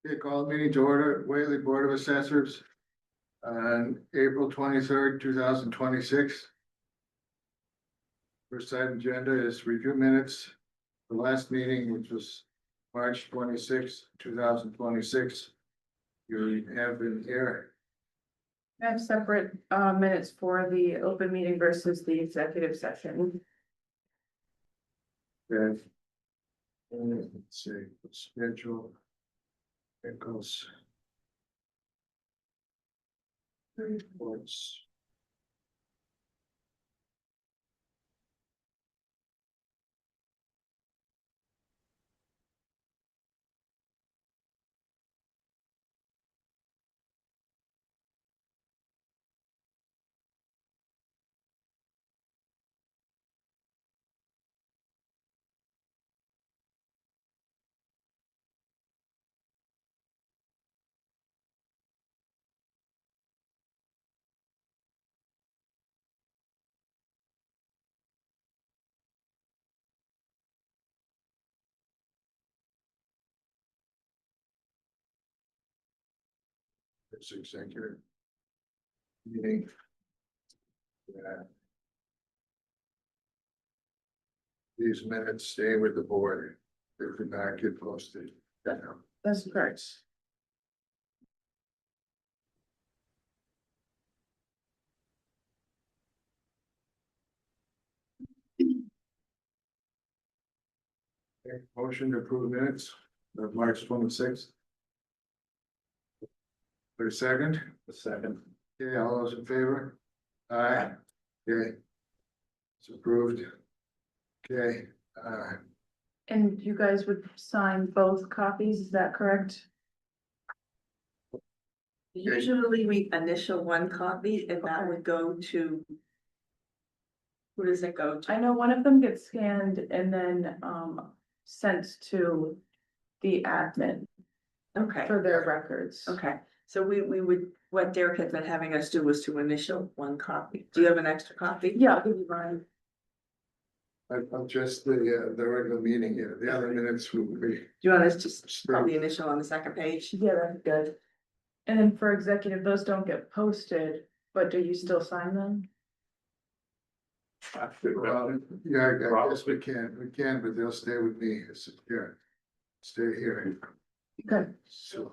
Okay, call the meeting to order, Whately Board of Assessors on April 23rd, 2026. First item agenda is review minutes. The last meeting, which was March 26th, 2026. You have been here. I have separate minutes for the open meeting versus the executive session. Okay. And let's see, schedule. It goes. Reports. It's executive meeting. Yeah. These minutes stay with the board. They do not get posted. That's correct. Okay, motion to approve minutes of March 26th. For a second? A second. Okay, all those in favor? Aye. Okay. It's approved. Okay, And you guys would sign both copies, is that correct? Usually we initial one copy and that would go to. Who does it go to? I know one of them gets scanned and then sent to the admin Okay, for their records. okay, so we would, what Derek had been having us do was to initial one copy. Do you have an extra copy? Yeah, I'll give you mine. I'll just the regular meeting here. The other minutes will be. Do you want us to just probably initial on the second page? Yeah, that's good. And then for executive, those don't get posted, but do you still sign them? Well, yeah, I guess we can, but they'll stay with me. It's here. Stay here. Okay. So.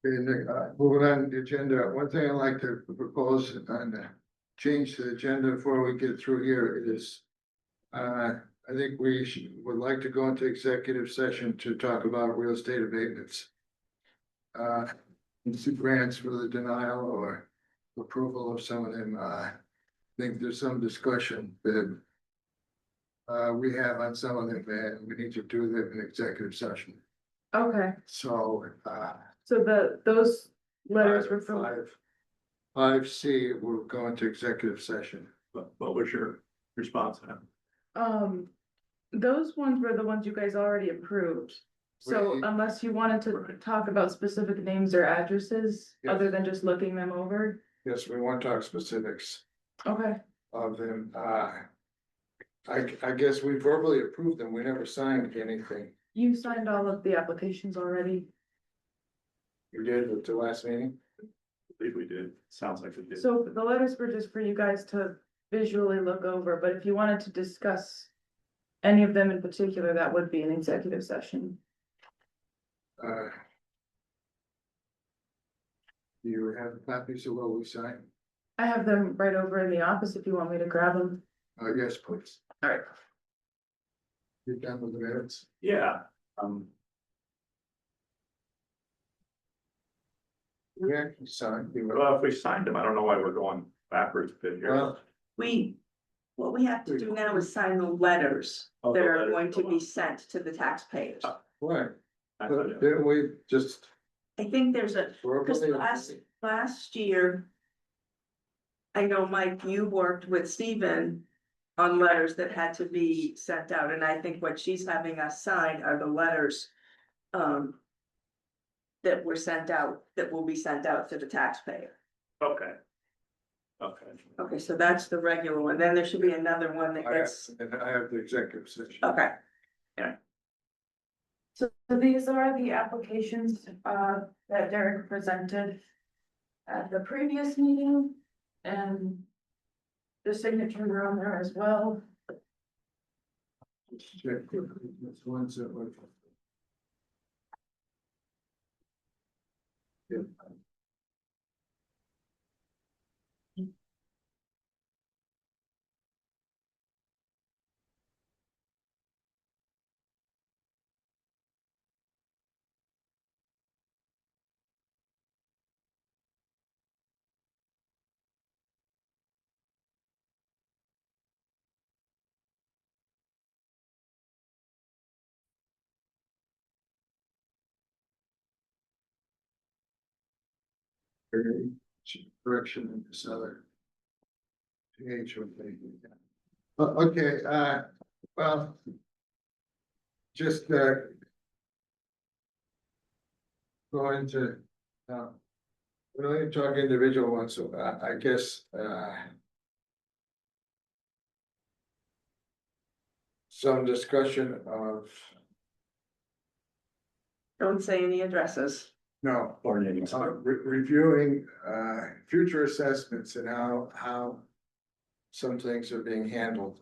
Okay, Nick, moving on to the agenda, one thing I'd like to propose and change the agenda before we get through here is. I think would like to go into executive session to talk about real estate abatements. And see grants for the denial or approval of some of them, I think there's some discussion that. We have on some of them, and we need to do them in executive session, Okay, so, so those letters were from, 5C, we'll go into executive session. What was your response to those ones were the ones you guys already approved. So We- unless you wanted to talk about specific names or addresses, Yes. other than just looking them over, Yes, we want to talk specifics okay, of them, I guess we verbally approved them, we never signed anything. you signed all of the applications already. We did at the last meeting. I believe we did. Sounds like we did. So the letters were just for you guys to visually look over, but if you wanted to discuss any of them in particular, that would be an executive session. Do you have copies of what we signed? I have them right over in the office if you want me to grab them. Yes, please. All right, You're done with the minutes? Yeah, We actually signed. well, if we signed them, I don't know why we're going backwards a bit here. Well, What we have to do now is sign the letters Oh, the that are letters. going to be sent to the taxpayers. right, I but thought it- didn't we just? I think there's a, because verbally- last year. I know, Mike, you worked with Stephen on letters that had to be sent out, and I think what she's having us sign are the letters. That were sent out, that will be sent out to the taxpayer. Okay. Okay. Okay, so that's the regular one, then there should be another one that I have, gets, and I have the executive session. okay, so these are the applications, that Derek presented at the previous meeting, and the signatures are on there as well. Check, that's ones that were. Yeah. Correction in this other. Page or thing. Okay, well. Just, going to, we don't even talk individual ones, so I guess, some discussion of, don't say any addresses. no, Or names. reviewing, future assessments and how some things are being handled.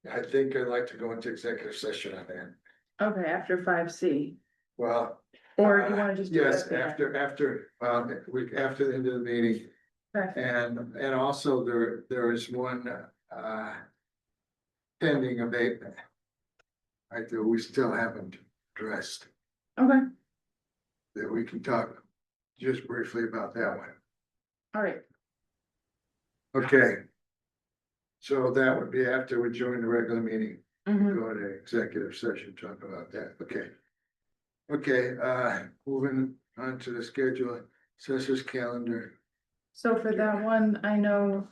I think I'd like to go into executive session on that. Okay, after 5C, Well. or you wanna just do it Yes, at the end? after, after the end of the meeting. Okay. And also there is one, pending abatement. I do, we still haven't addressed, Okay, that we can talk just briefly about that one. all right, Okay. So that would be after we join the regular meeting, mhm. go to executive session, talk about that, okay. Okay, moving on to the schedule, assessor's calendar. So for that one, I know,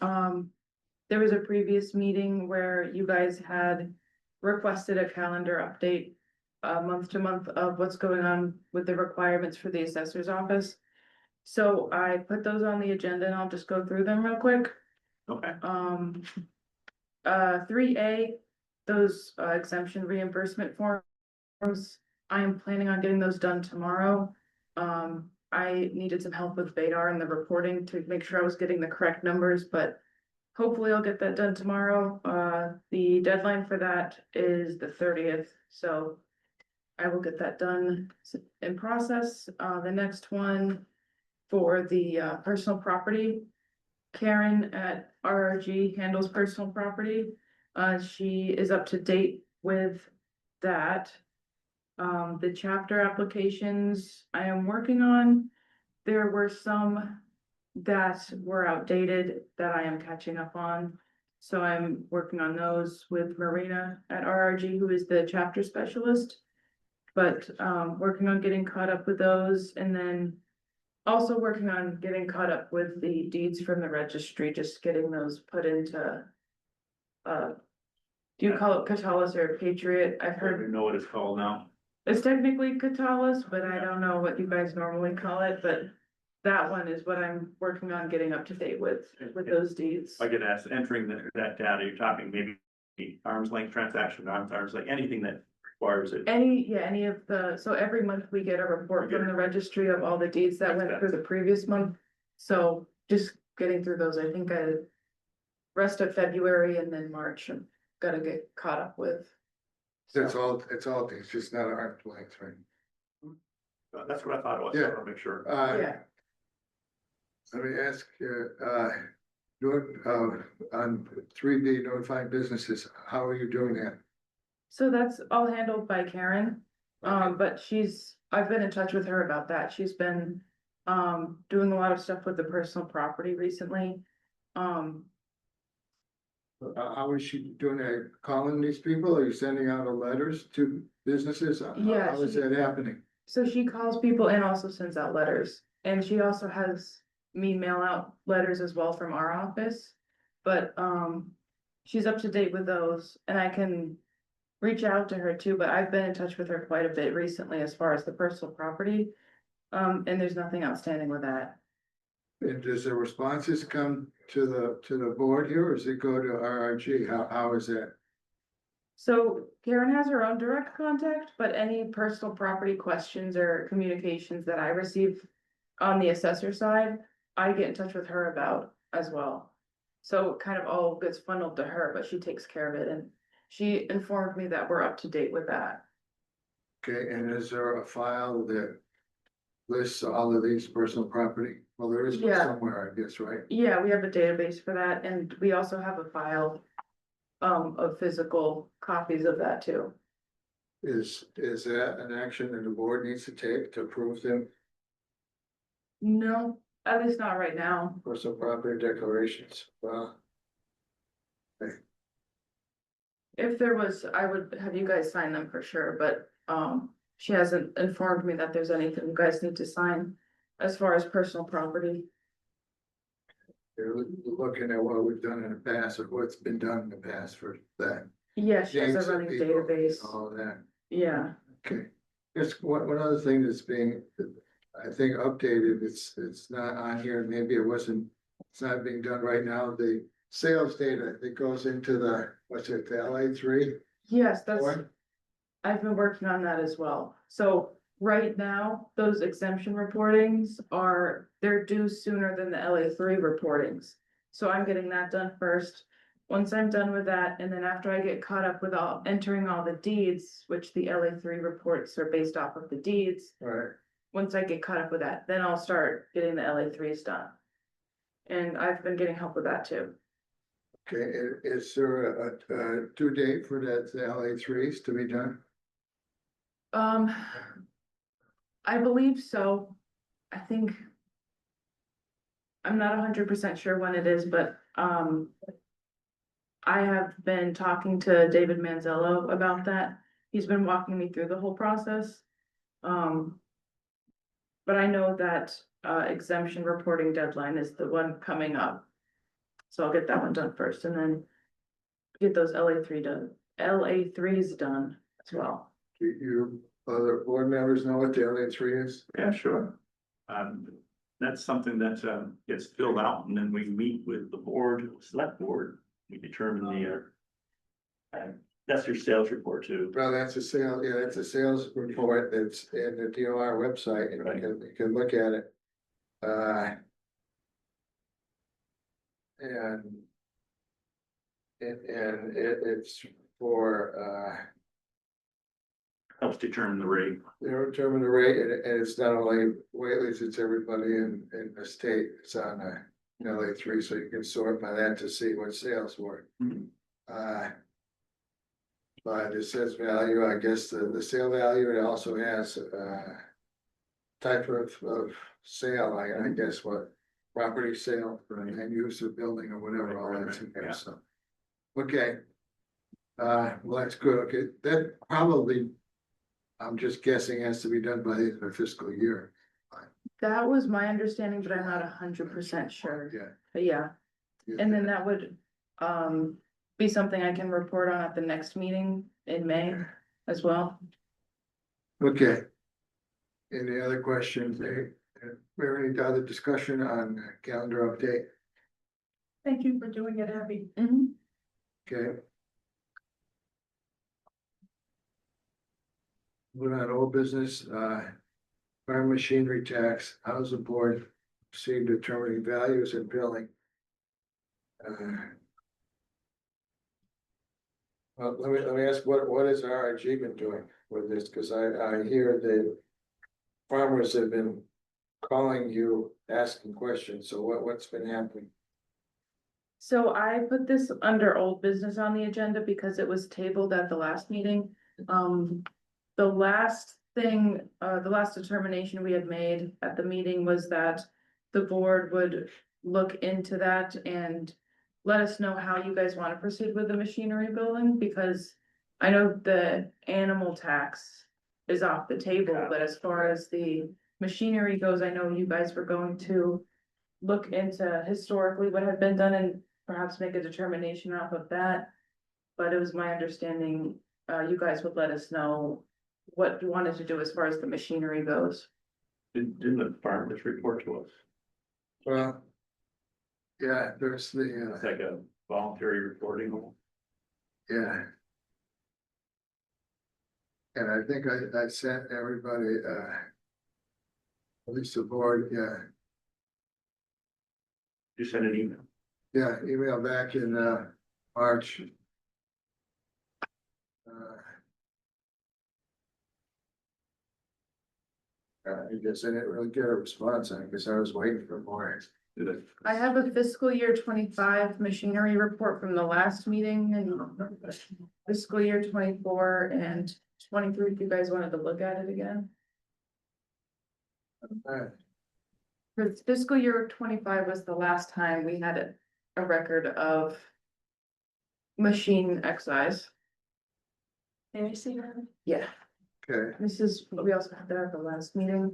there was a previous meeting where you guys had requested a calendar update. Month to month of what's going on with the requirements for the assessor's office. So I put those on the agenda and I'll just go through them real quick. Okay. 3A, those exemption reimbursement forms. I am planning on getting those done tomorrow. I needed some help with Vadar and the reporting to make sure I was getting the correct numbers, but hopefully I'll get that done tomorrow. The deadline for that is the 30th, so I will get that done in process. The next one for the personal property. Karen at RRG handles personal property. She is up to date with that. The chapter applications I am working on, there were some that were outdated that I am catching up on. So I'm working on those with Marina at RRG, who is the chapter specialist. But working on getting caught up with those, and then also working on getting caught up with the deeds from the registry, just getting those put into do you call it Catalyst or Patriot? I've I don't heard even know what it's called now. it's technically Catalyst, but I don't know what you guys normally call it, but that one is what I'm working on getting up to date with those deeds. If I could ask, entering that data, you're talking maybe arm's length transaction, arm's like anything that requires it. Any of the, so every month we get a report from the registry of all the deeds that went through the previous month. So just getting through those, I think rest of February and then March, I'm gonna get caught up with. It's all, it's just not arm's length, right? That's what I thought it was, so I want to make sure. Yeah, Let me ask you, On 3B notifying businesses, how are you doing that? So that's all handled by Karen. But I've been in touch with her about that. She's been, doing a lot of stuff with the personal property recently. Um, How is she doing that? Calling these people? Are you sending out letters to businesses? Yeah, How is she- that happening? so she calls people and also sends out letters. And she also has me mail out letters as well from our office. But, she's up to date with those and I can reach out to her too, but I've been in touch with her quite a bit recently as far as the personal property. And there's nothing outstanding with that. And does the responses come to the board here, or does it go to RRG? How is that? So Karen has her own direct contact, but any personal property questions or communications that I receive on the assessor side, I get in touch with her about as well. So it kind of all gets funneled to her, but she takes care of it and she informed me that we're up to date with that. Okay, and is there a file that lists all of these personal property? Well, there is Yeah. somewhere, I guess, right? Yeah, we have a database for that and we also have a file of physical copies of that too. Is that an action that the board needs to take to approve them No, at least not right now. personal property declarations? If there was, I would have you guys sign them for sure, but, she hasn't informed me that there's anything you guys need to sign as far as personal property. They're looking at what we've done in the past, or what's been done in the past for that. Yeah, she has Names a of running people, database. all that. Yeah, Okay, there's one other thing that's being, I think, updated, it's not on here, maybe it's not being done right now, the sales data that goes into the, what's it, the LA3? yes, I've been working on that as well. So right now, those exemption reportings they're due sooner than the LA3 reportings. So I'm getting that done first. Once I'm done with that, and then after I get caught up with entering all the deeds, which the LA3 reports are based off of the deeds. Right, Once I get caught up with that, then I'll start getting the LA3s done. And I've been getting help with that too. okay, is there a due date for that, the LA3s to be done? I believe so. I think. I'm not 100% sure when it is, but, I have been talking to David Manzello about that. He's been walking me through the whole process. But I know that, exemption reporting deadline is the one coming up. So I'll get that one done first and then get those LA3s done as well. Do you other board members know what the LA3 is? Yeah, sure. That's something that gets filled out and then we meet with the board, select board. We determine that's your sales report too. Well, that's a sale, yeah, that's a sales report that's in the DOR website, and Right. you can look at it. And it's for, Helps determine the rate. determine the rate, and it's not only Whately's, it's everybody in the state, it's on LA3, so you can sort by that to see what sales were. Mhm. But it says value, I guess the sale value, it also has type of sale, I guess what, property sale, and use of building or whatever, all that's in there, Yeah. so. Okay. Well, that's good, okay, that probably, I'm just guessing, has to be done by the end of the fiscal year. That was my understanding, but I'm not 100% sure. Yeah. But yeah, and then that would, be something I can report on at the next meeting in May as well. Okay. Any other questions? Any other discussion on calendar update? Thank you for doing it, Abby. Okay. Moving on, old business, farm machinery tax, how's the board see determining values and billing? Well, let me ask, what has RIG been doing with this? Cause I hear that farmers have been calling you, asking questions, so what's been happening? So I put this under old business on the agenda because it was tabled at the last meeting. The last thing, the last determination we had made at the meeting was that the board would look into that and let us know how you guys want to proceed with the machinery building, because I know the animal tax is off the table, but as far as the machinery goes, I know you guys were going to look into historically what had been done and perhaps make a determination off of that. But it was my understanding, you guys would let us know what you wanted to do as far as the machinery goes. Didn't the farmers report to us? Well. Yeah, there's the, It's like a voluntary reporting. yeah. And I think I sent everybody, at least the board, You sent an email. email back in, March. I guess I didn't really get a response, I guess I was waiting for more. Did it? I have a fiscal year 25 machinery report from the last meeting and fiscal year 24 and 23, if you guys wanted to look at it again. For fiscal year 25 was the last time we had a record of machine excise. Can you see that? Yeah, Okay, this is, we also had that at the last meeting.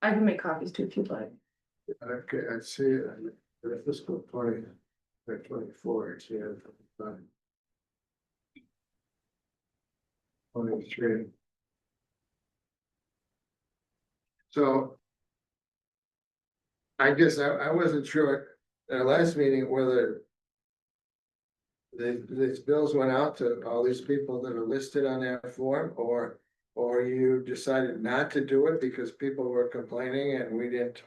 I can make copies too if you'd like. okay, I see it, the fiscal 24, it's here. 23. So. I guess I wasn't sure at our last meeting whether. These bills went out to all these people that are listed on that form, or you decided not to do it because people were complaining and we didn't.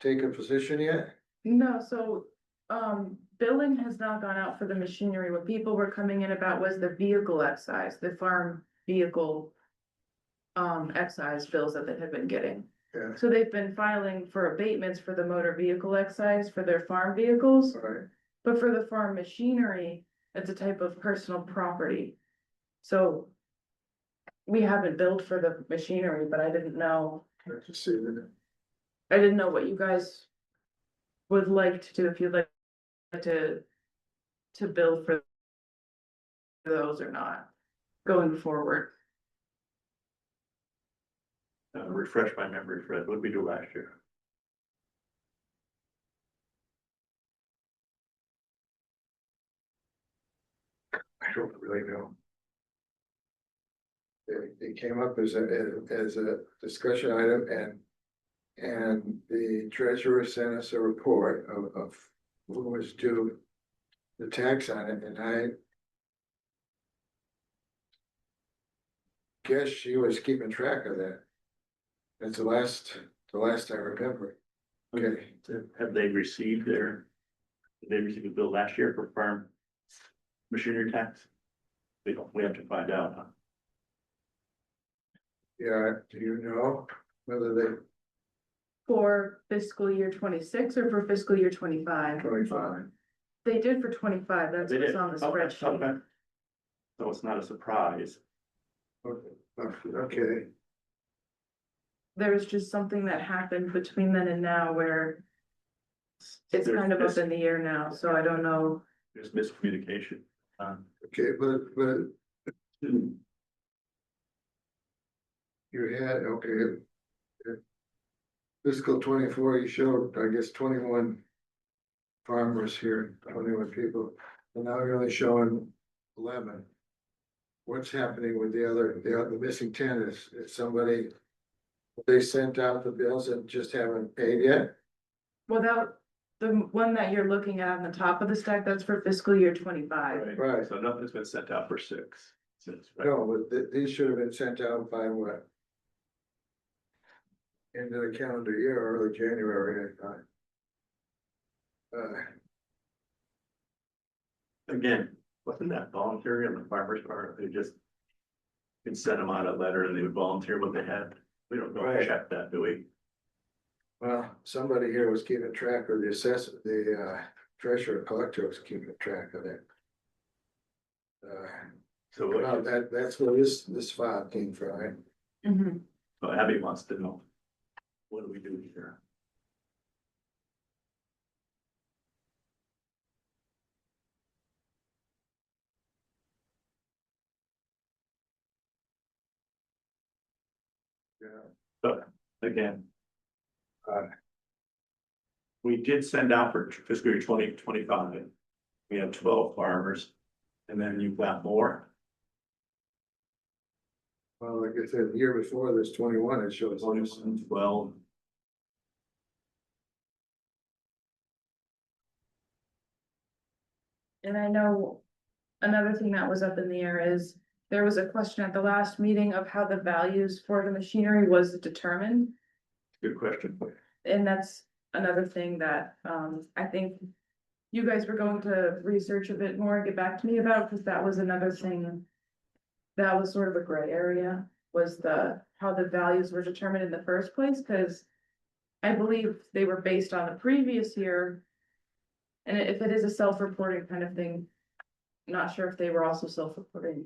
Take a position yet? No, so, billing has not gone out for the machinery. What people were coming in about was the vehicle excise, the farm vehicle. Excise bills that they had been getting. Yeah, So they've been filing for abatements for the motor vehicle excise for their farm vehicles, all right, but for the farm machinery, it's a type of personal property. So. We haven't billed for the machinery, but I didn't know. I just see that. I didn't know what you guys would like to do, if you'd like to bill for those or not, going forward. Refresh my memory, Fred. What did we do last year? I don't really know. It came up as a discussion item and the treasurer sent us a report of who was due the tax on it, and I guess she was keeping track of that. That's the last I remember. Okay, Have they received did they receive a bill last year for farm machinery tax? We don't, we have to find out, huh? yeah, do you know whether they For fiscal year 26 or for fiscal year 25? 25? They did for 25, that's They what's did. on the Okay, spreadsheet. okay. So it's not a surprise. Okay, There's just something that happened between then and now where it's There's kind of up in the air now, so I don't know. There's miscommunication. okay, but you had, okay. Fiscal 24, you showed, I guess, 21 farmers here, 21 people, and now you're only showing 11. What's happening with the missing 10? Is somebody, they sent out the bills and just haven't paid yet? Without the one that you're looking at on the top of the stack, that's for fiscal year 25. Right. So nothing's been sent out for six. Since, right? No, but these should have been sent out by what? End of the calendar year, early January, I thought. Again, wasn't that voluntary on the farmer's part? They just could send them out a letter and they would volunteer what they had. We don't go Right. check that, do we? Well, somebody here was keeping track of the treasurer collector was keeping track of it. So Well, what, that's where this file came from, right? Mhm. so Abby wants to know, what do we do here? Yeah. But again. Uh, We did send out for fiscal year 2025. We have 12 farmers. And then you've got more. Well, like I said, the year before, there's 21, it shows. 12. And I know another thing that was up in the air is there was a question at the last meeting of how the values for the machinery was determined. Good question. And that's another thing that, I think you guys were going to research a bit more and get back to me about, because that was another thing that was sort of a gray area, was how the values were determined in the first place, because I believe they were based on the previous year. And if it is a self-reporting kind of thing, I'm not sure if they were also self-reporting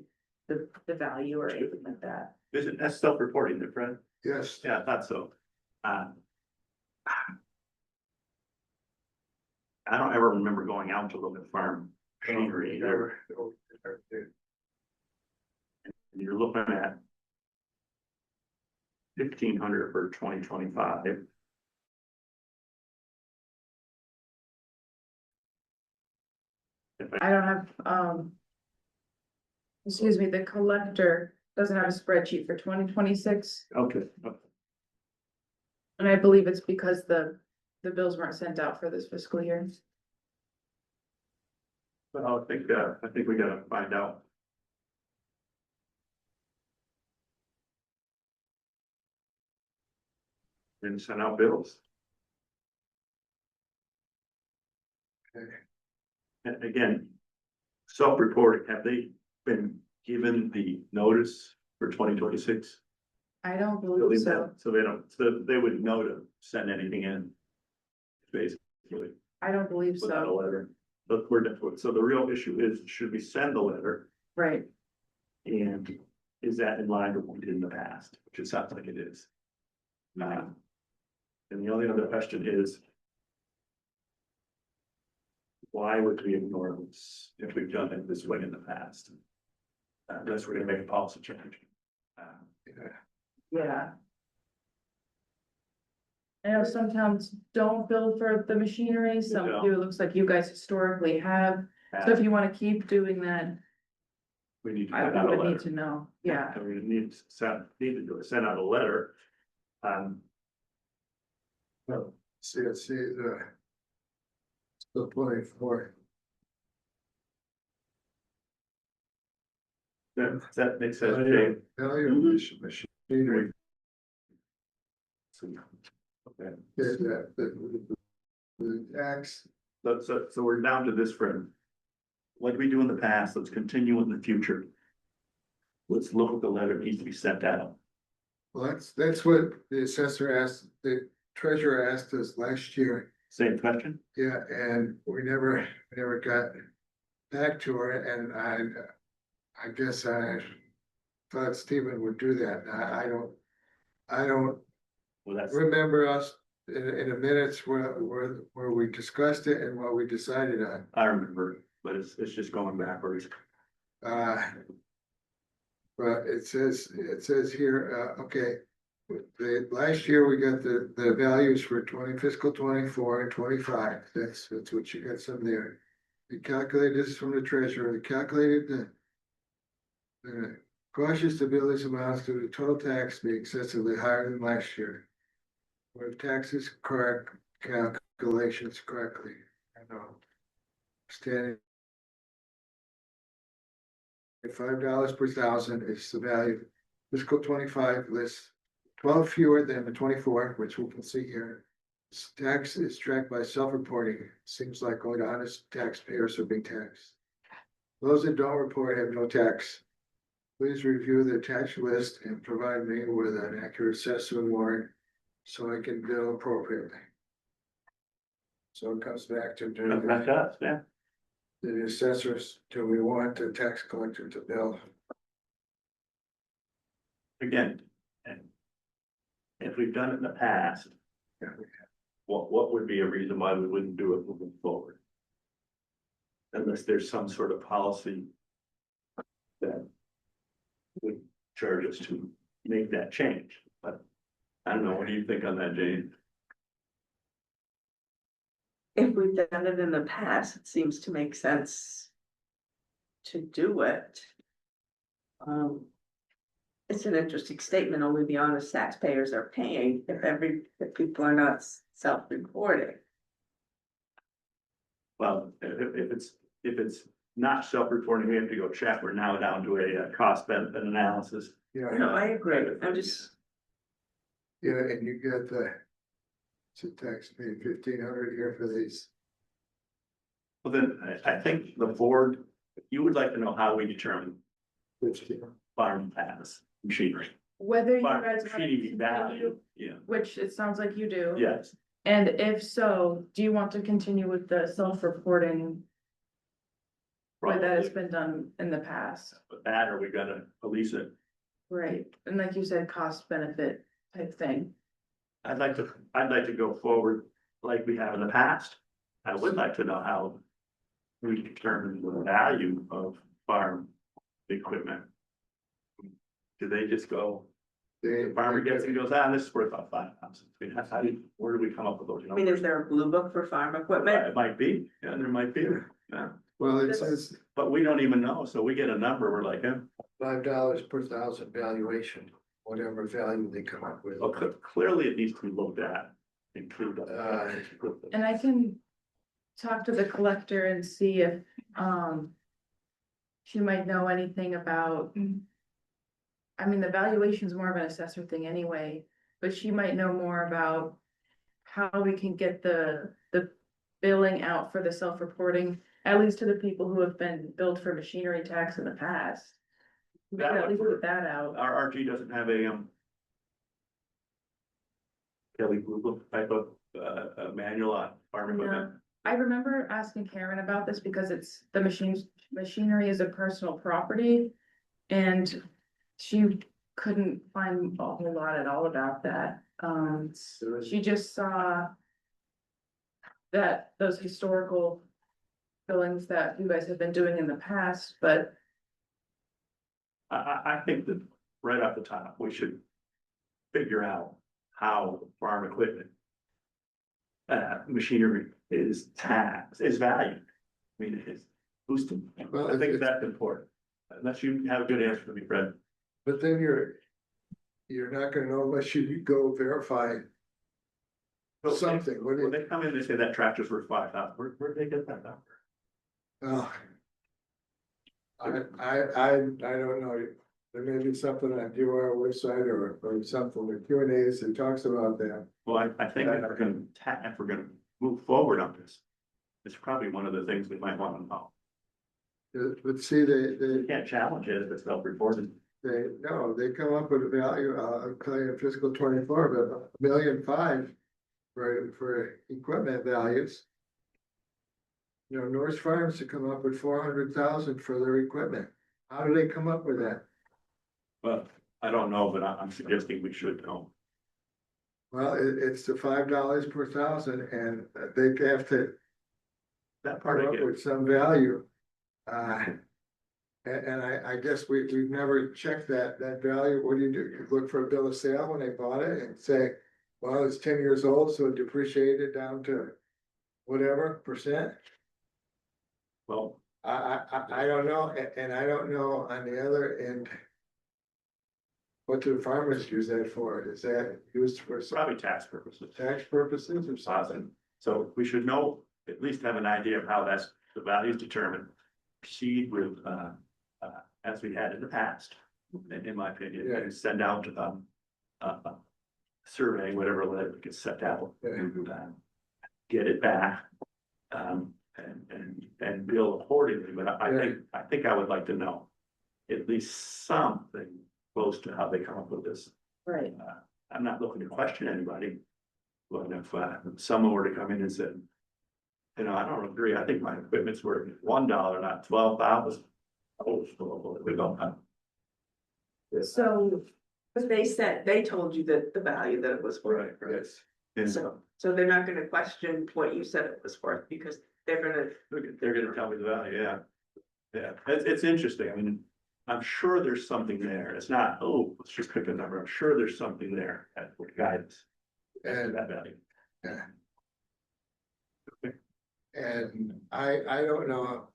the value or anything like that. That's self-reporting, there, Fred? Yes. Yeah, I thought so. I don't ever remember going out to look at farm machinery either. Never did. You're looking at 1,500 for 2025. I don't have, excuse me, the collector doesn't have a spreadsheet for 2026. Okay, And I believe it's because the bills weren't sent out for this fiscal year. well, I think we gotta find out. And send out bills. Okay. And again, self-reporting, have they been given the notice for 2026? I don't believe so. So they don't, so they would know to send anything in. Basically, I don't believe without a so. letter. But we're, so the real issue is, should we send the letter? Right. And is that in line with what we did in the past, which it sounds like it is. And the only other question is, why would we ignore this if we've done it this way in the past? Unless we're gonna make a policy change. Yeah. I know some towns don't bill for the machinery, some don't. do, it looks like you guys historically have, so if you wanna keep doing that, We need to I send out a would need letter. to know, yeah. And we need to send out a letter. Well, see, the 24. That makes sense, Jay. Value of this machinery Okay, is that the tax. so we're down to this, friend. What did we do in the past? Let's continue in the future. Let's look at the letter that needs to be sent out. Well, that's what the assessor asked, the treasurer asked us last year. Same question? Yeah, and we never got back to her, and I guess I thought Stephen would do that. I don't Well, that's, remember us in the minutes where we discussed it and what we decided on. I remember, but it's just going backwards. But it says here, okay. Last year we got the values for fiscal 24 and 25. That's what you got some there. They calculated this from the treasurer, they calculated the cautious to bill these amounts to the total tax be excessively higher than last year. Where taxes correct calculations correctly, I know. Standing at $5 per thousand is the value. Fiscal 25 lists 12 fewer than the 24, which we can see here. Tax is tracked by self-reporting. Seems like only the honest taxpayers are being taxed. Those that don't report have no tax. Please review the attached list and provide me with an accurate assessment warrant so I can bill appropriately. So it comes back to, That's us, yeah. the assessors, do we want the tax collector to bill? Again, and if we've done it in the past, what would be a reason why we wouldn't do it moving forward? Unless there's some sort of policy that would charge us to make that change, but I don't know, what do you think on that, Jane? If we've done it in the past, it seems to make sense to do it. It's an interesting statement, only the honest taxpayers are paying if people are not self-reporting. Well, if it's not self-reporting, we have to go check, we're now down to a cost benefit analysis. Yeah, No, I agree, I'm just, yeah, and you get the tax pay 1,500 here for these. Well, then, I think the board, you would like to know how we determine 15. farm paths, machinery. Whether you Farm guys want to machinery value, continue, yeah, which it sounds like you do. yes. And if so, do you want to continue with the self-reporting way that has Probably. been done in the past? But that, or we gotta police it. Right, and like you said, cost benefit type thing. I'd like to go forward like we have in the past. I would like to know how we determine the value of farm equipment. Do they just go, the farmer gets and goes, this is worth about 5,000. Where do we come up with those I mean, numbers? is there a blue book for farm equipment? It might be, yeah, there might be, yeah, Well, it says but we don't even know, so we get a number, we're like, $5 per thousand valuation, whatever value they come up with. well, clearly it needs to be looked at. Include. And I can talk to the collector and see if, she might know anything about. I mean, the valuation is more of an assessor thing anyway, but she might know more about how we can get the billing out for the self-reporting, at least to the people who have been billed for machinery tax in the past. We That can at would least work. put that out. Our RG doesn't have a Kelly Blue Book type of manual on farm equipment. I remember asking Karen about this because it's, the machinery is a personal property. And she couldn't find a whole lot at all about that. She just saw that those historical billings that you guys have been doing in the past, but I think that right off the top, we should figure out how farm equipment machinery is taxed, is valued. I mean, it's boosted. Well, I think it's- that's important. Unless you have a good answer for me, Fred. But then you're not gonna know unless you go verify something. What do When you, they come in, they say that tractor's worth 5,000. Where'd they get that number? oh. I don't know. There may be something on your website or something with Q&As that talks about that. Well, I think if we're gonna move forward on this, it's probably one of the things we might want to know. But see, You can't challenge it if it's self-reported. no, they come up with a value, I'll tell you in fiscal 24, but $1.5 million for equipment values. You know, Norse Farms to come up with 400,000 for their equipment. How do they come up with that? But I don't know, but I'm suggesting we should know. Well, it's the $5 per thousand and they have to That part come I up get. with some value. And I guess we've never checked that value. What do? You look for a bill of sale when they bought it and say, well, it's 10 years old, so it depreciated down to whatever percent. Well, I don't know, and I don't know on the other end. What do farmers use that for? Is that used for some probably tax purposes. tax purposes or something? So we should know, at least have an idea of how the value is determined. Proceed with, as we had in the past, in my opinion, Yeah. and send out, survey, whatever letter gets sent out. Yeah. And, get it back, and bill accordingly, but I think I would like to know at least something close to how they come up with this. right, I'm not looking to question anybody. But if someone were to come in and said, You know, I don't agree. I think my equipment's worth $1, not 12,000. Oh, we don't have. So, But they told you that the value that it was worth. Yes. And So they're not gonna question what you said it was worth, because they're gonna, they're gonna tell me the value, yeah. Yeah, it's interesting. I mean, I'm sure there's something there. It's not, oh, let's just pick a number. I'm sure there's something there that would guide us. And that value. Yeah. And I don't know.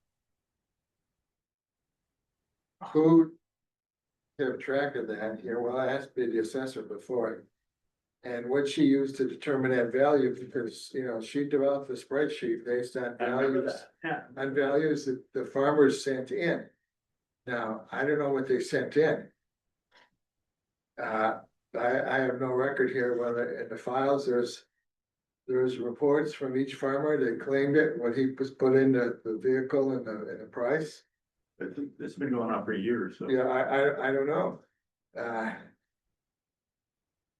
Who kept track of that here? Well, I asked the assessor before. And what she used to determine that value, because, you know, she developed a spreadsheet based on I remember values. that. Yeah, On values that the farmers sent in. Now, I don't know what they sent in. I have no record here whether in the files, there's reports from each farmer that claimed it, what he was put in the vehicle and the price. it's been going on for years, so. Yeah, I don't know.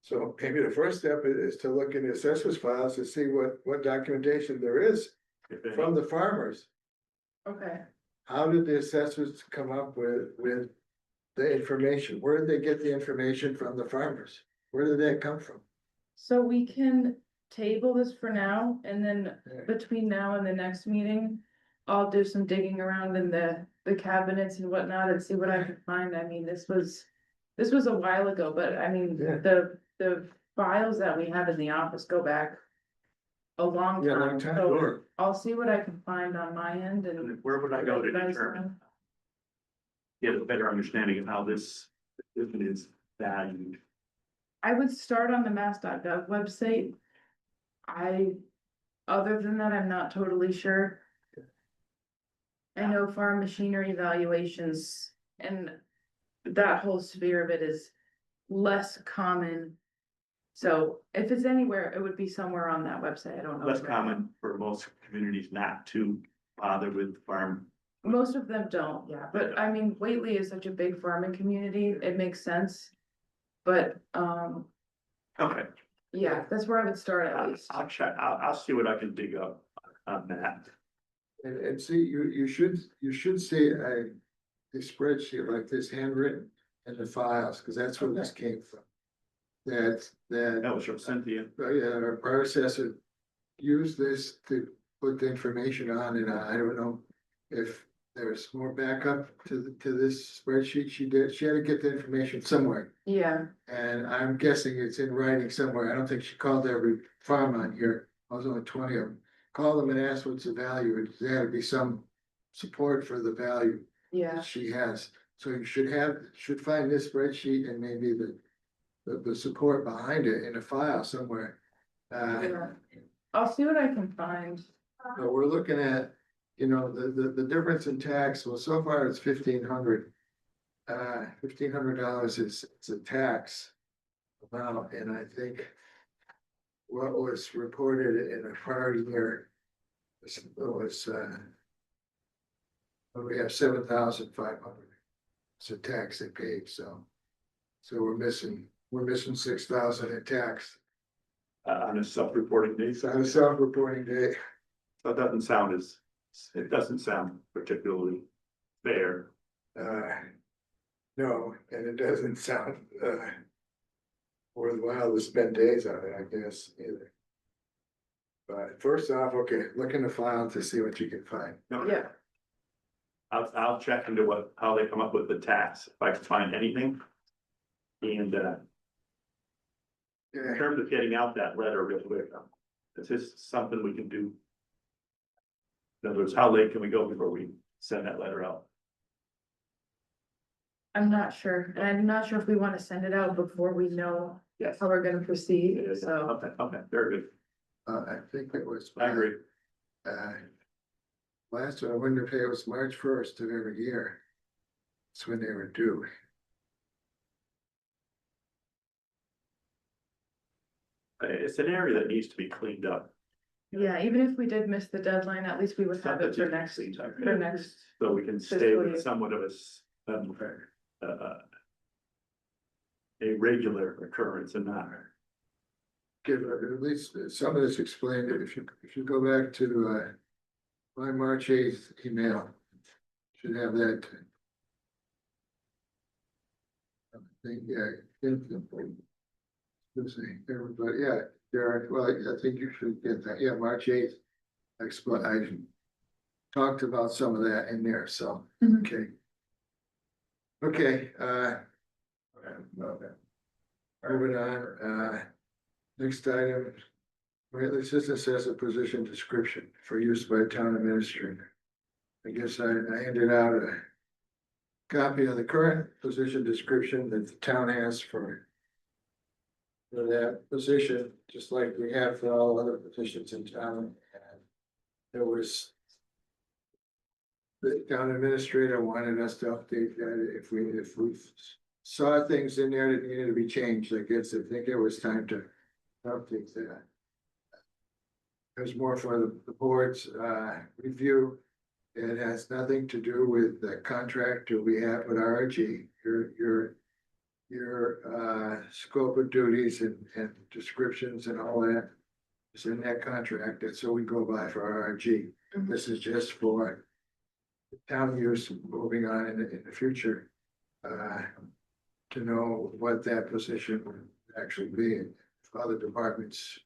So maybe the first step is to look in the assessors files to see what documentation there is If any. from the farmers. okay, How did the assessors come up with the information? Where did they get the information from the farmers? Where did that come from? so we can table this for now, and then Yeah. between now and the next meeting, I'll do some digging around in the cabinets and whatnot and see what I can find. I mean, this was a while ago, but I mean, Yeah. the files that we have in the office go back a long Yeah, time, long time, so Sure. I'll see what I can find on my end and. And where would I go to let you guys determine? know. Get a better understanding of how this, if it is valued. I would start on the mass.gov website. Other than that, I'm not totally sure. I know farm machinery evaluations and that whole sphere of it is less common. So if it's anywhere, it would be somewhere on that website. I don't know. Less common for most communities not to bother with farm. Most of them don't, yeah, but I mean, Whately is such a big farming community, it makes sense. But, Okay, yeah, that's where I would start at least. I'll check, I'll see what I can dig up on that. And see, you should see a spreadsheet like this handwritten in the files, because that's where this came from. That, That was from Cynthia. yeah, our assessor used this to put the information on, and I don't know if there's more backup to this spreadsheet she did. She had to get the information somewhere, Yeah, and I'm guessing it's in writing somewhere. I don't think she called every farm on here. I was only 20 of them. Call them and ask what's the value. There had to be some support for the value yeah, that she has. So you should find this spreadsheet and maybe the support behind it in a file somewhere. yeah. I'll see what I can find. But we're looking at, you know, the difference in tax, well, so far it's $1,500. $1,500 is, it's a tax amount, and I think what was reported in a prior year was, we have 7,500. It's a tax they paid, so we're missing 6,000 in tax. On a self-reporting It's basis. on a self-reporting day. So it doesn't sound particularly fair. No, and it doesn't sound, worthwhile to spend days on it, I guess, either. But first off, okay, look in the file to see what you can find. No, Yeah, I'll check into how they come up with the tax, if I can find anything. And, in Yeah, terms of getting out that letter real quick, is this something we can do? In other words, how late can we go before we send that letter out? I'm not sure, and I'm not sure if we wanna send it out before we know Yes. how we're gonna proceed, so. Okay, very good. I think it was. I agree. Last one, I wonder if it was March 1st of every year. That's when they were due. It's an area that needs to be cleaned up. Yeah, even if we did miss the deadline, at least we would have it for next, So we can stay fiscal with year. somewhat of a regular occurrence and not. Give at least some of this explained, if you go back to my March 8th email. Should have that. I think, yeah, let's see, everybody, yeah, Derek, well, I think you should get that, yeah, March 8th. I talked about some of that in there, so, Mhm. okay. Okay, moving on, next item. Whately assistant says a position description for use by town administrator. I guess I handed out a copy of the current position description that the town has for that position, just like we have for all other positions in town. And there was the town administrator wanted us to update that if we saw things in there that needed to be changed. I guess I think it was time to update that. There's more for the board's review. It has nothing to do with the contract that we have with RRG. Your scope of duties and descriptions and all that is in that contract. That's what we go by for RRG. Mhm. This is just for town use moving on in the future. To know what that position would actually be. If other departments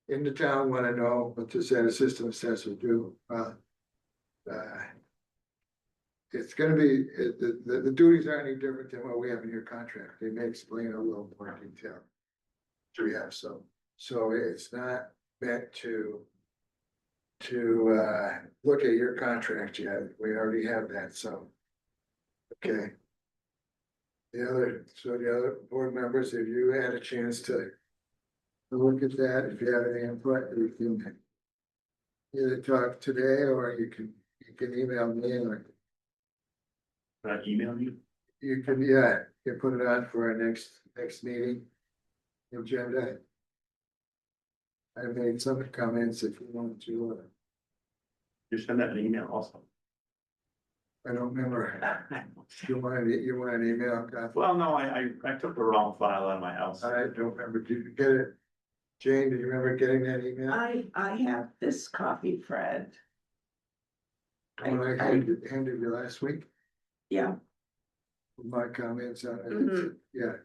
in the town want to know what does that assistant assessor do? It's gonna be, the duties aren't any different than what we have in your contract. They may explain a little more detail. So we have so it's not meant to look at your contract yet. We already have that, so. Okay. The other board members, if you had a chance to look at that, if you have any input, you can either talk today or you can email me or Can I email you? you can, yeah, you can put it on for our next meeting agenda. I made some comments if you want to, You send that an email also. I don't remember, you want an email copy? Well, no, I took the wrong file out of my house. I don't remember, did you get it? Jane, do you remember getting that email? I have this copy, Fred. When I handed you last week, Yeah, with my comments on it, Mhm. yeah.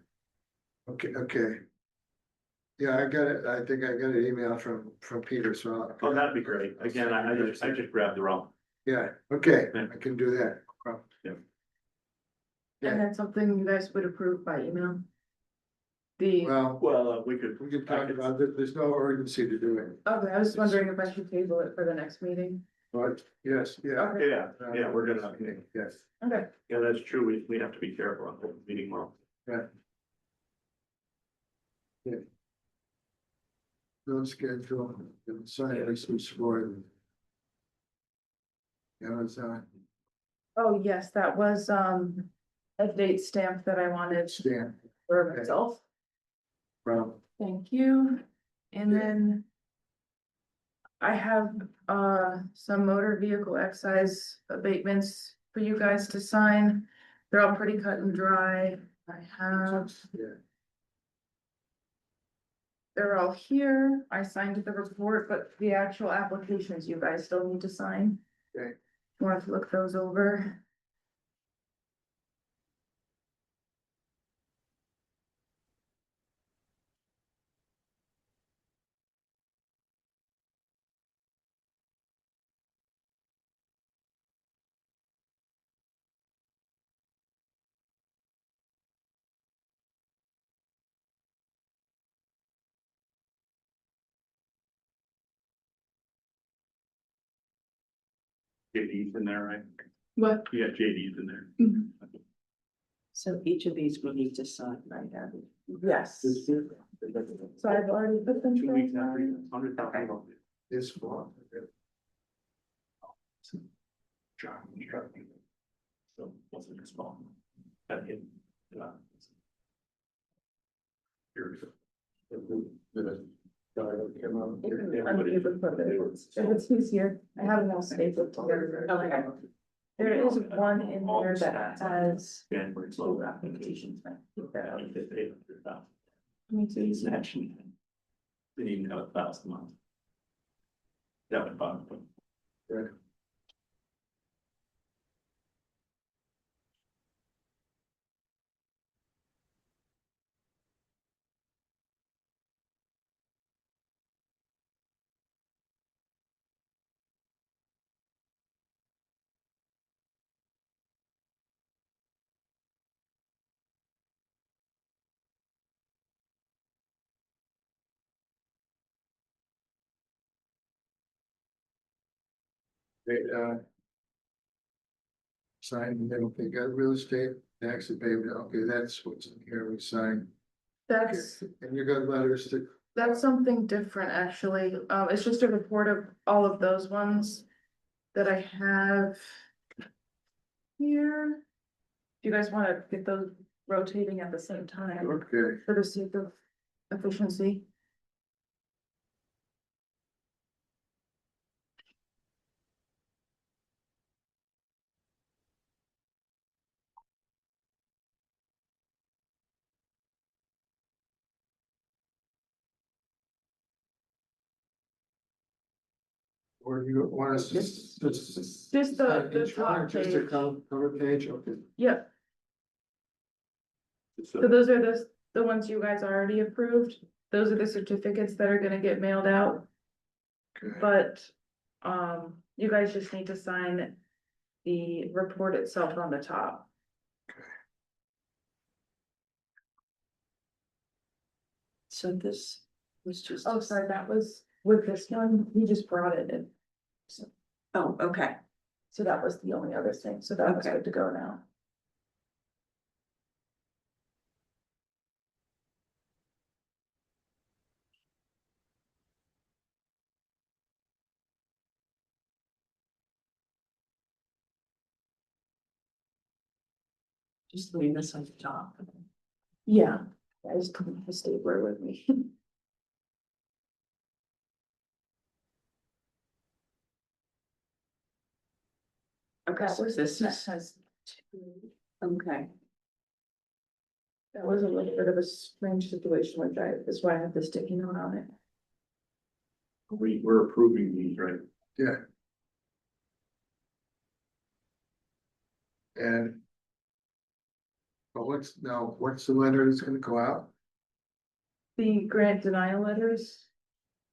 Okay. Yeah, I got it, I think I got an email from Peter, so. Oh, that'd be great. Again, I just grabbed the wrong. Yeah, okay, I can do that. No problem. Yeah. And that's something you guys would approve by email? The, Well, Well, we can talk about this, there's no urgency to do it, okay, I was wondering if I should table it for the next meeting. but yes, yeah. Okay, Yeah, we're gonna, Yes, okay. yeah, that's true. We have to be careful on the meeting more. don't schedule, sign this was for. Yeah, it's Oh, yes, that was, a date stamp that I wanted Stan for Okay. myself. from, Thank you. And Yeah. then I have, some motor vehicle excise abatements for you guys to sign. They're all pretty cut and dry. I have, yeah, they're all here. I signed the report, but the actual applications you guys still need to sign. Okay. Want to look those over? JD's in there, right? What? You got JD's in there. so each of these we need to sign, right, Abby? Yes. So I've already put them 2 through. weeks after, mine. 100,000. this form. John, instructing. So what's the next one? That hit. Here we go. If it's easier, I have them all stapled together. Okay. There is one in there that has January, two so. applications. I think that out. It's 800,000. Me too. It's actually. Didn't even have 1,000 miles. That would bother me. Good. They, sign, they don't think got real estate tax abatement, okay, that's what's in here, we sign. That's, And you got letters to, that's something different, actually. It's just a report of all of those ones that I have here. Do you guys want to get those rotating at the same time okay, for the sake of efficiency? or you want us to? Just the Each one, or top just a page. cover page, okay. Yep, so those are the ones you guys already approved. Those are the certificates that are gonna get mailed out. Okay. But, you guys just need to sign the report itself on the top. So this was just. Oh, sorry, that was with this one, we just brought it in. Oh, okay. So that was the only other thing, so that was Okay. good to go now. Just leave this on the top. Yeah, I just couldn't have a stapler with me. Okay, That so was, this that is, has two. okay. That was a little bit of a strange situation, which that's why I have the sticky note on it. We're approving these, right? Yeah. And. But what's the letter that's gonna go out? The grant denial letters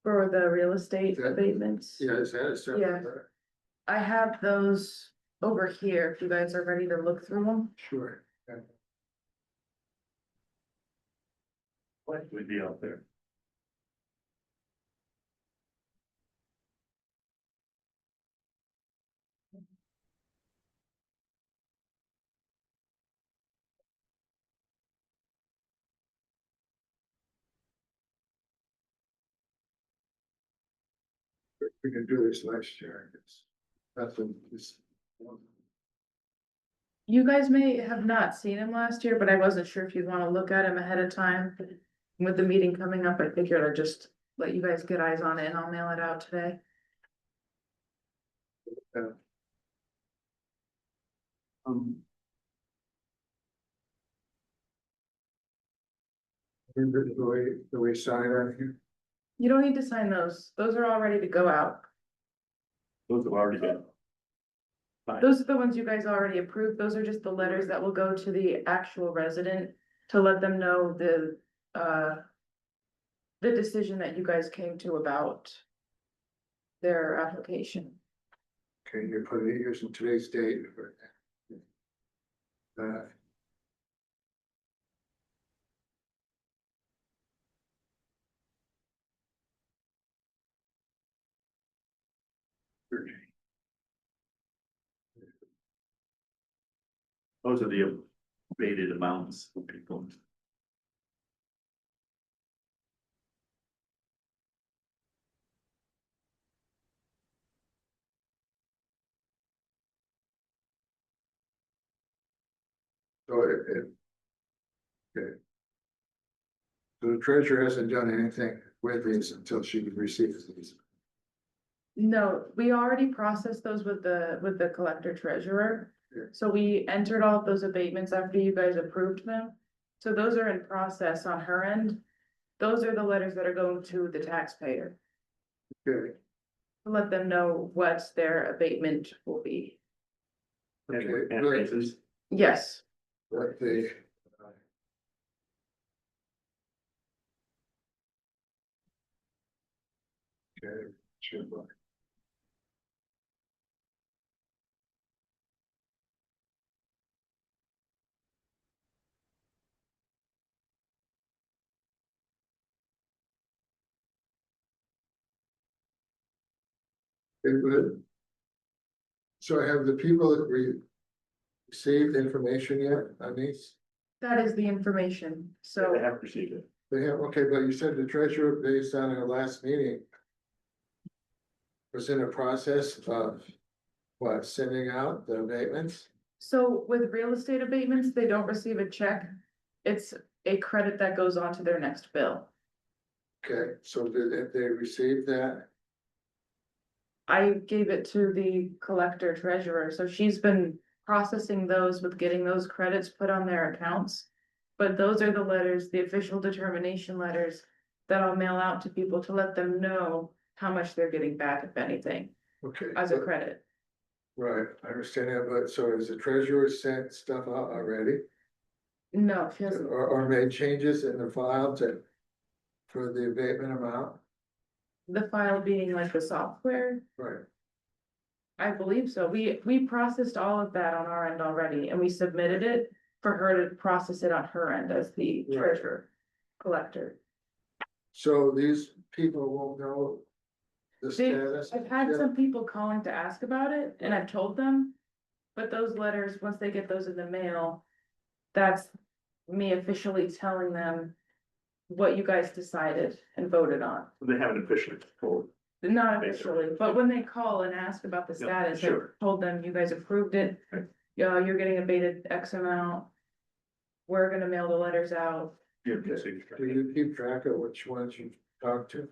for the real estate That- abatements. Yeah, is that a separate Yeah. letter? I have those over here, if you guys are ready to look through them. Sure. Yeah. What would be out there? We can do this next year, it's, nothing, it's. You guys may have not seen them last year, but I wasn't sure if you'd want to look at them ahead of time. With the meeting coming up, I figured I'd just let you guys get eyes on it and I'll mail it out today. Um. The way sign on here, You don't need to sign those. Those are all ready to go out. Those have already been. Fine. Those are the ones you guys already approved. Those are just the letters that will go to the actual resident to let them know the decision that you guys came to about their application. okay, you put it using today's date. Those are the abated amounts of people. So okay. So the treasurer hasn't done anything with these until she receives these. No, we already processed those with the collector treasurer. Yeah. So we entered all of those abatements after you guys approved them. So those are in process on her end. Those are the letters that are going to the taxpayer. Okay, to let them know what their abatement will be. Okay, And good. raises. Yes, What the. Okay, sure. It would. So have the people that received information yet on these? that is the information, so. They haven't received it. They have, okay, but you said the treasurer, based on our last meeting. Was in a process of, what, sending out the abatements? So with real estate abatements, they don't receive a check. It's a credit that goes on to their next bill. Okay, so if they received that, I gave it to the collector treasurer, so she's been processing those with getting those credits put on their accounts. But those are the letters, the official determination letters that I'll mail out to people to let them know how much they're getting back, if anything, okay. as a credit. Right, I understand that, but so has the treasurer sent stuff out already? No, she hasn't. Or made changes in the file to, for the abatement amount? The file being like the software, Right, I believe so. We processed all of that on our end already, and we submitted it for her to process it on her end as the Right. treasurer collector. so these people won't know the They- status? I've had yet? some people calling to ask about it, and I've told them, but those letters, once they get those in the mail, that's me officially telling them what you guys decided and voted on. They haven't officially told. Not Basically. officially, but when they call and ask about the Yeah, status, I sure. told them, you guys approved it. Right. Yeah, you're getting abated X amount. We're gonna mail the letters out. Yeah, Okay. signature. Do you keep track of which ones you talked to?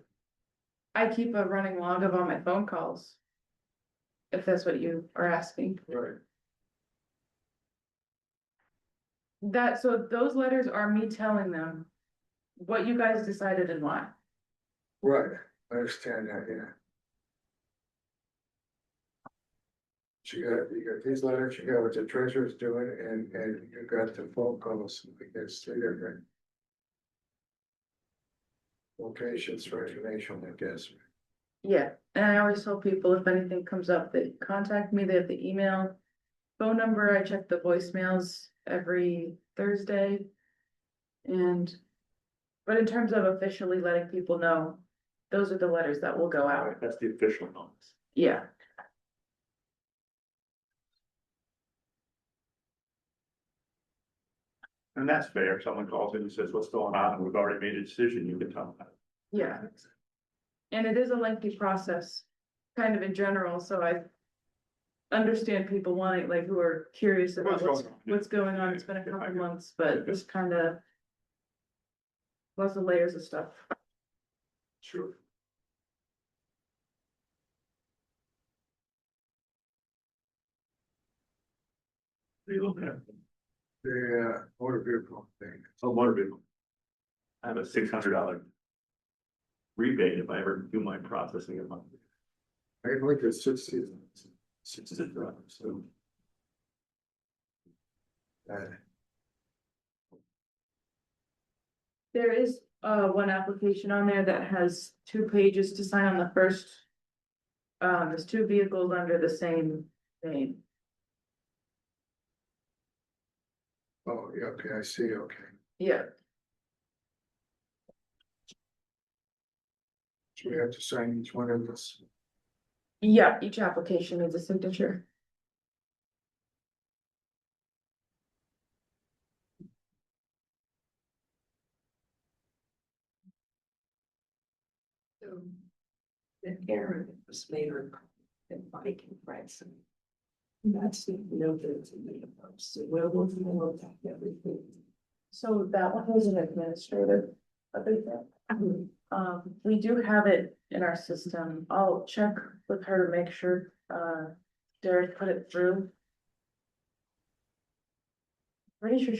I keep a running log of all my phone calls. If that's what you are asking. Right, That, so those letters are me telling them what you guys decided and why. right, I understand that, yeah. You got these letters, you got what the treasurer's doing, and you got the phone calls, I guess, three different. Locations for information, I guess. Yeah, and I always tell people if anything comes up, they contact me, they have the email. Phone number, I check the voicemails every Thursday. And, but in terms of officially letting people know, those are the letters that will go out. That's the official notice. Yeah, And that's fair. Someone calls in and says, what's going on? And we've already made a decision. You can tell them. yeah. And it is a lengthy process, kind of in general, so I understand people wanting, like, who are curious about what's going on. It's been a couple months, but it's kind of lots of layers of stuff. Sure. What are you looking at? The motor vehicle thing. Oh, motor vehicle. I have a $600 rebate if I ever do my processing of my. I think it's 60. $60, so. There is one application on there that has 2 pages to sign on the first. There's 2 vehicles under the same name. Oh, yeah, okay, I see, okay. Yeah, So we have to sign each one of this. yeah, each application needs a signature. That Aaron was mayor and Mike and Branson. That's the notice in the post, so we'll know that everything. So that one was an administrative abatement. We do have it in our system. I'll check with her to make sure, Derek put it through. Pretty sure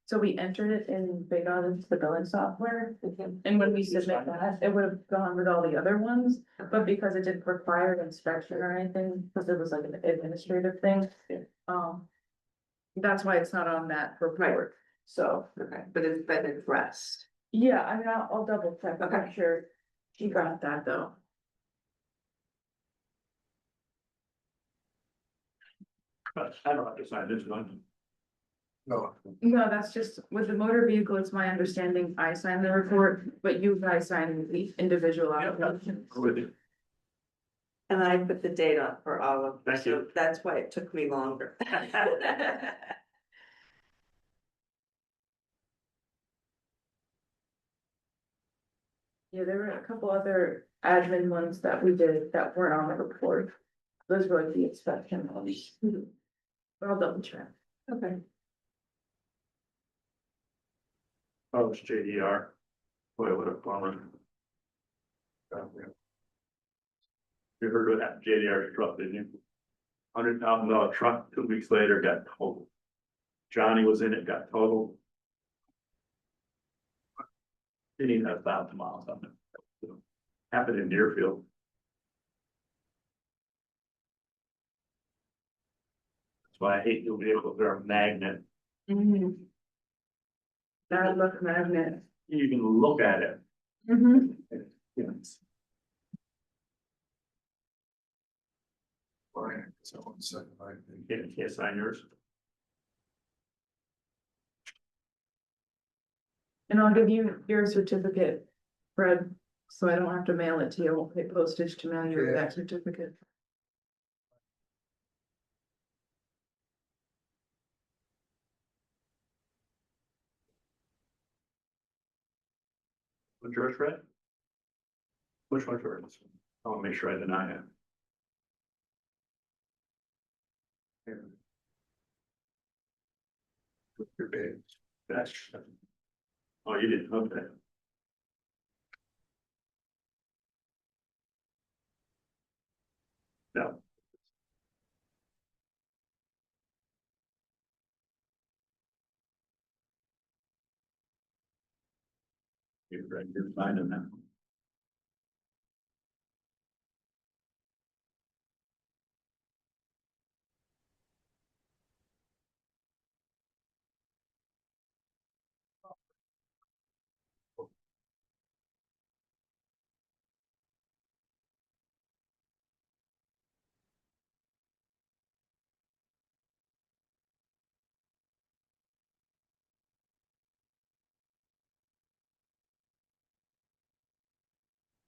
So we entered it in Big On into the billing software, and when we submit that, it would have gone with all the other ones. But because it didn't require an inspection or anything, because it was like an administrative thing, Yeah. that's why it's not on that report, so. Okay, but it's been addressed. Yeah, I mean, I'll double check, I'm Okay. sure she got that though. But I don't have to sign this one. No, No, that's just, with the motor vehicle, it's my understanding, I sign the report, but you guys sign the individual applications. With it. And I put the date on for all of them, Thank so you. that's why it took me longer. Yeah, there were a couple other admin ones that we did that weren't on the report. Those were like the inspection ones. But I'll double check. Okay. Oh, it's JDR. Boy, what a bummer. You heard of that JDR truck, didn't you? $100,000 truck, 2 weeks later got totaled. Johnny was in it, got totaled. Didn't even have 1,000 miles on it. Happened in Deerfield. That's why I hate new vehicles, they're a magnet. That look magnet. You can look at it. Mm-hmm. It's fine, someone said, I think. can't sign yours. And I'll give you your certificate, Fred, so I don't have to mail it to you. I won't pay postage to mail you Yeah. that certificate. What's yours, Fred? Which one's yours? I want to make sure I deny it. Your bid. That's. Oh, you didn't, okay. No. You're finding that.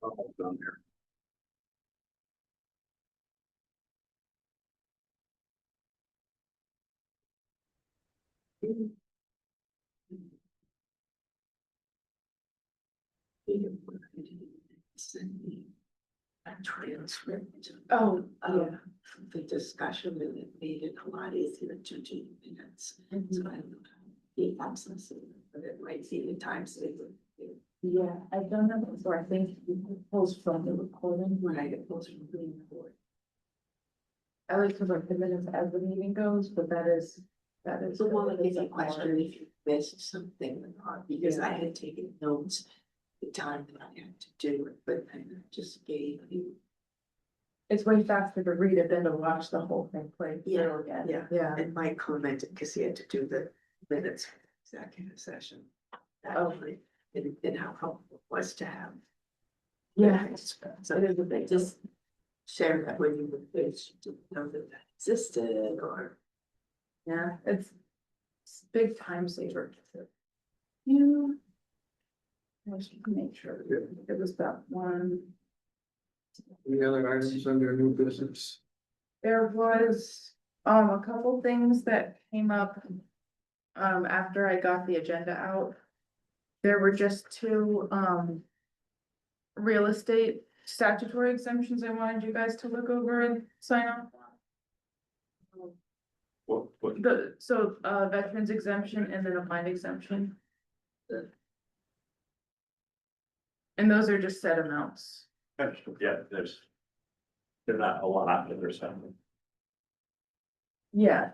Oh, down there. Send me a transcript. Oh, Of the discussion, and it made it a lot easier to do minutes. So I don't know how the access, but it might be the time saver. yeah, I've done that before. I think you post from the recording. Right, it goes from being recorded. I like to like the minutes as the meeting goes, but that is. So one of the question if you missed something or not, because I had taken notes the time that I had to do it, but I just gave you. It's way faster to read it than to watch the whole thing play Yeah, through again. yeah. Yeah. And Mike commented, because he had to do the minutes for the executive session. Oh. And how helpful it was to have. Yeah, So it is a big. just share that when you were finished, you didn't know that that existed or. Yeah, it's big time saver. You. I just make sure it was that one. Any other items under new business? There was, a couple things that came up. After I got the agenda out. There were just two, real estate statutory exemptions I wanted you guys to look over and sign off on. What, Veterans exemption and then a blind exemption. And those are just set amounts. yeah, they're not a lot, but there's something. Yeah.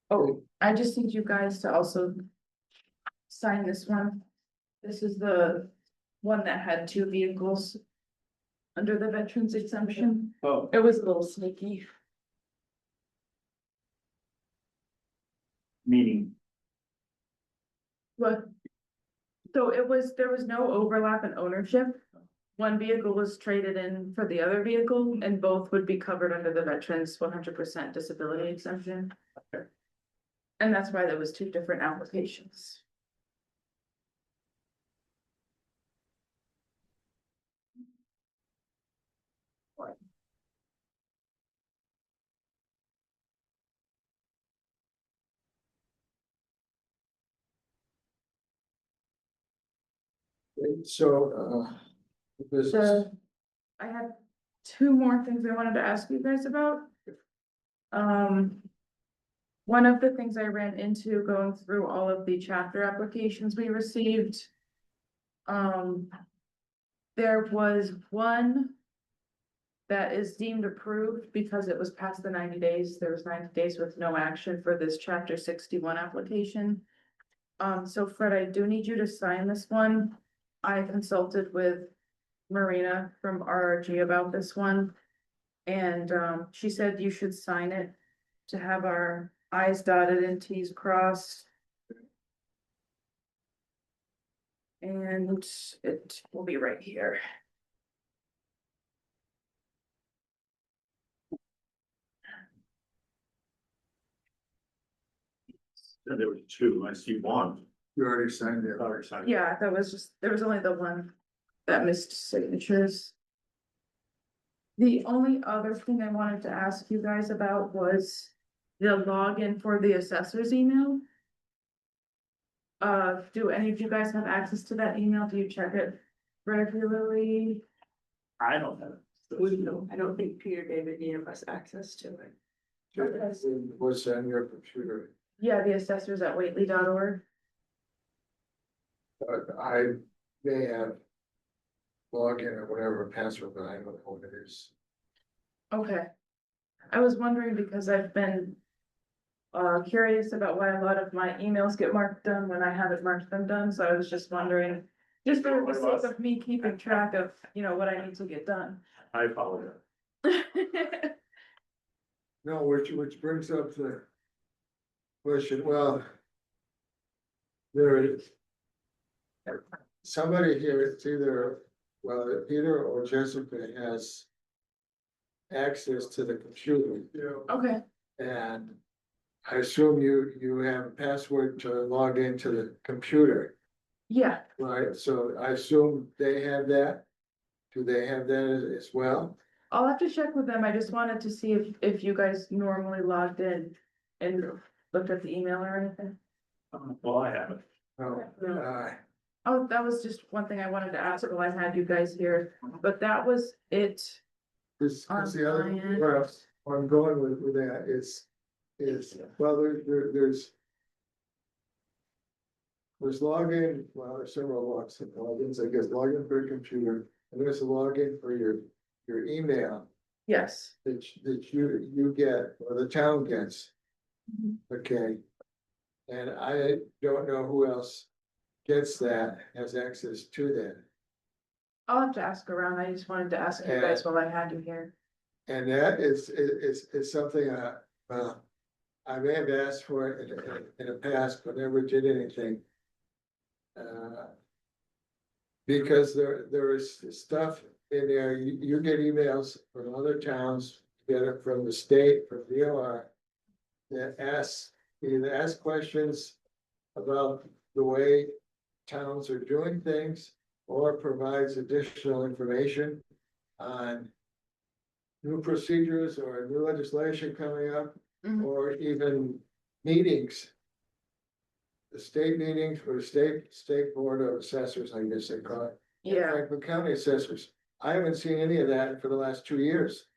Oh, I just need you guys to also sign this one. This is the one that had two vehicles under the veterans exemption. Oh, It was a little sneaky. meaning, But, so there was no overlap in ownership. One vehicle was traded in for the other vehicle and both would be covered under the veterans 100% disability exemption. Okay. And that's why there was two different applications. So, this is, So I have two more things I wanted to ask you guys about. One of the things I ran into going through all of the chapter applications we received. There was one that is deemed approved because it was past the 90 days. There was 90 days with no action for this chapter 61 application. So Fred, I do need you to sign this one. I consulted with Marina from RRG about this one. And she said you should sign it to have our i's dotted and t's crossed. And it will be right here. there was two, I see one. you already signed it. Already signed. Yeah, that was just, there was only the one that missed signatures. The only other thing I wanted to ask you guys about was the login for the assessor's email. Do any of you guys have access to that email? Do you check it regularly? I don't have it. No, I don't think Peter gave any of us access to it. What's on your computer? Yeah, the assessors at whately.org. I may have login or whatever password, but I don't know what it is. Okay. I was wondering because I've been curious about why a lot of my emails get marked done when I haven't marked them done, so I was just wondering, just for the sake of me keeping track of, what I need to get done. I apologize. No, which brings up the question, well. There is. Somebody here, it's either, well, Peter or Jessica has. Access to the computer. Okay, And I assume you have a password to log into the computer, yeah, right? So I assume they have that. Do they have that as well? I'll have to check with them. I just wanted to see if you guys normally logged in and looked at the email or anything. Well, I haven't. No, Oh, that was just one thing I wanted to ask while I had you guys here, but that was it. this, On the other, my end. where I'm going with that is, well, there's login, well, there's several logins, I guess, login for your computer, and there's a login for your email Yes. that you get, or the town gets. Mhm. Okay. And I don't know who else gets that, has access to that. I'll have to ask around. I just wanted to ask you guys while I had you here. And that is something, I may have asked for it in the past, but never did anything. Because there is stuff in there, you get emails from other towns, get it from the state, from DOR. That either ask questions about the way towns are doing things, or provides additional information on new procedures or new legislation coming up, Mhm. or even meetings. The state meetings for the state board of assessors, I guess they call it. Yeah, Franklin County assessors. I haven't seen any of that for the last 2 years.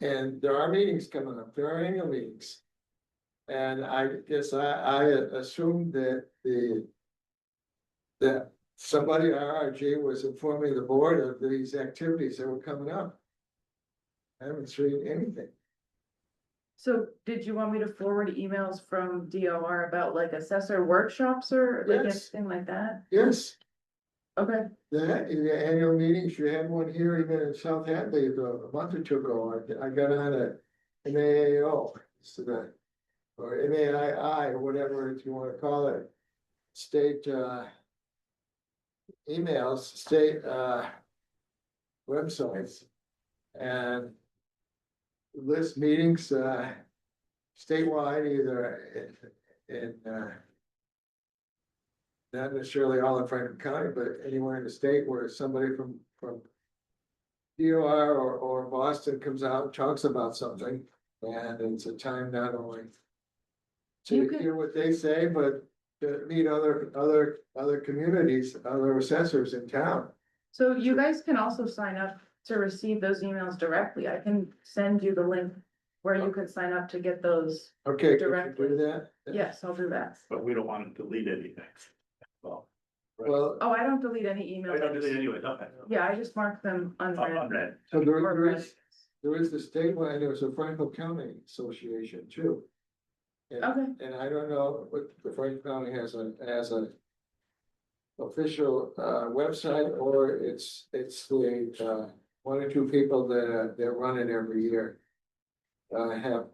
And there are meetings coming up, there are annual meetings. And I guess I assumed that that somebody at RRG was informing the board of these activities that were coming up. I haven't seen anything. So did you want me to forward emails from DOR about like assessor workshops or like Yes. anything like that? Yes, Okay, the annual meetings, you had one here even in South Hadley a month or two ago. I got on a MAAO, so that, or MAII, or whatever you wanna call it. State, emails, state, websites. And list meetings, statewide, either in, not necessarily all in Franklin County, but anywhere in the state where somebody from DOR or Boston comes out and talks about something. And it's a time not only You to could- hear what they say, but to meet other communities, other assessors in town. so you guys can also sign up to receive those emails directly. I can send you the link where you can sign up to get those. Okay, could you Directly. do that? Yes, I'll do that. But we don't want to delete anything. Well. Well, Oh, I don't delete any I emails. don't delete anyway, okay. Yeah, I just mark them unread. Unread. so Or read. there is the statewide, there's a Franklin County Association too. And- Okay, And I don't know what the Franklin County has a official website, or it's the one or two people that run it every year. Have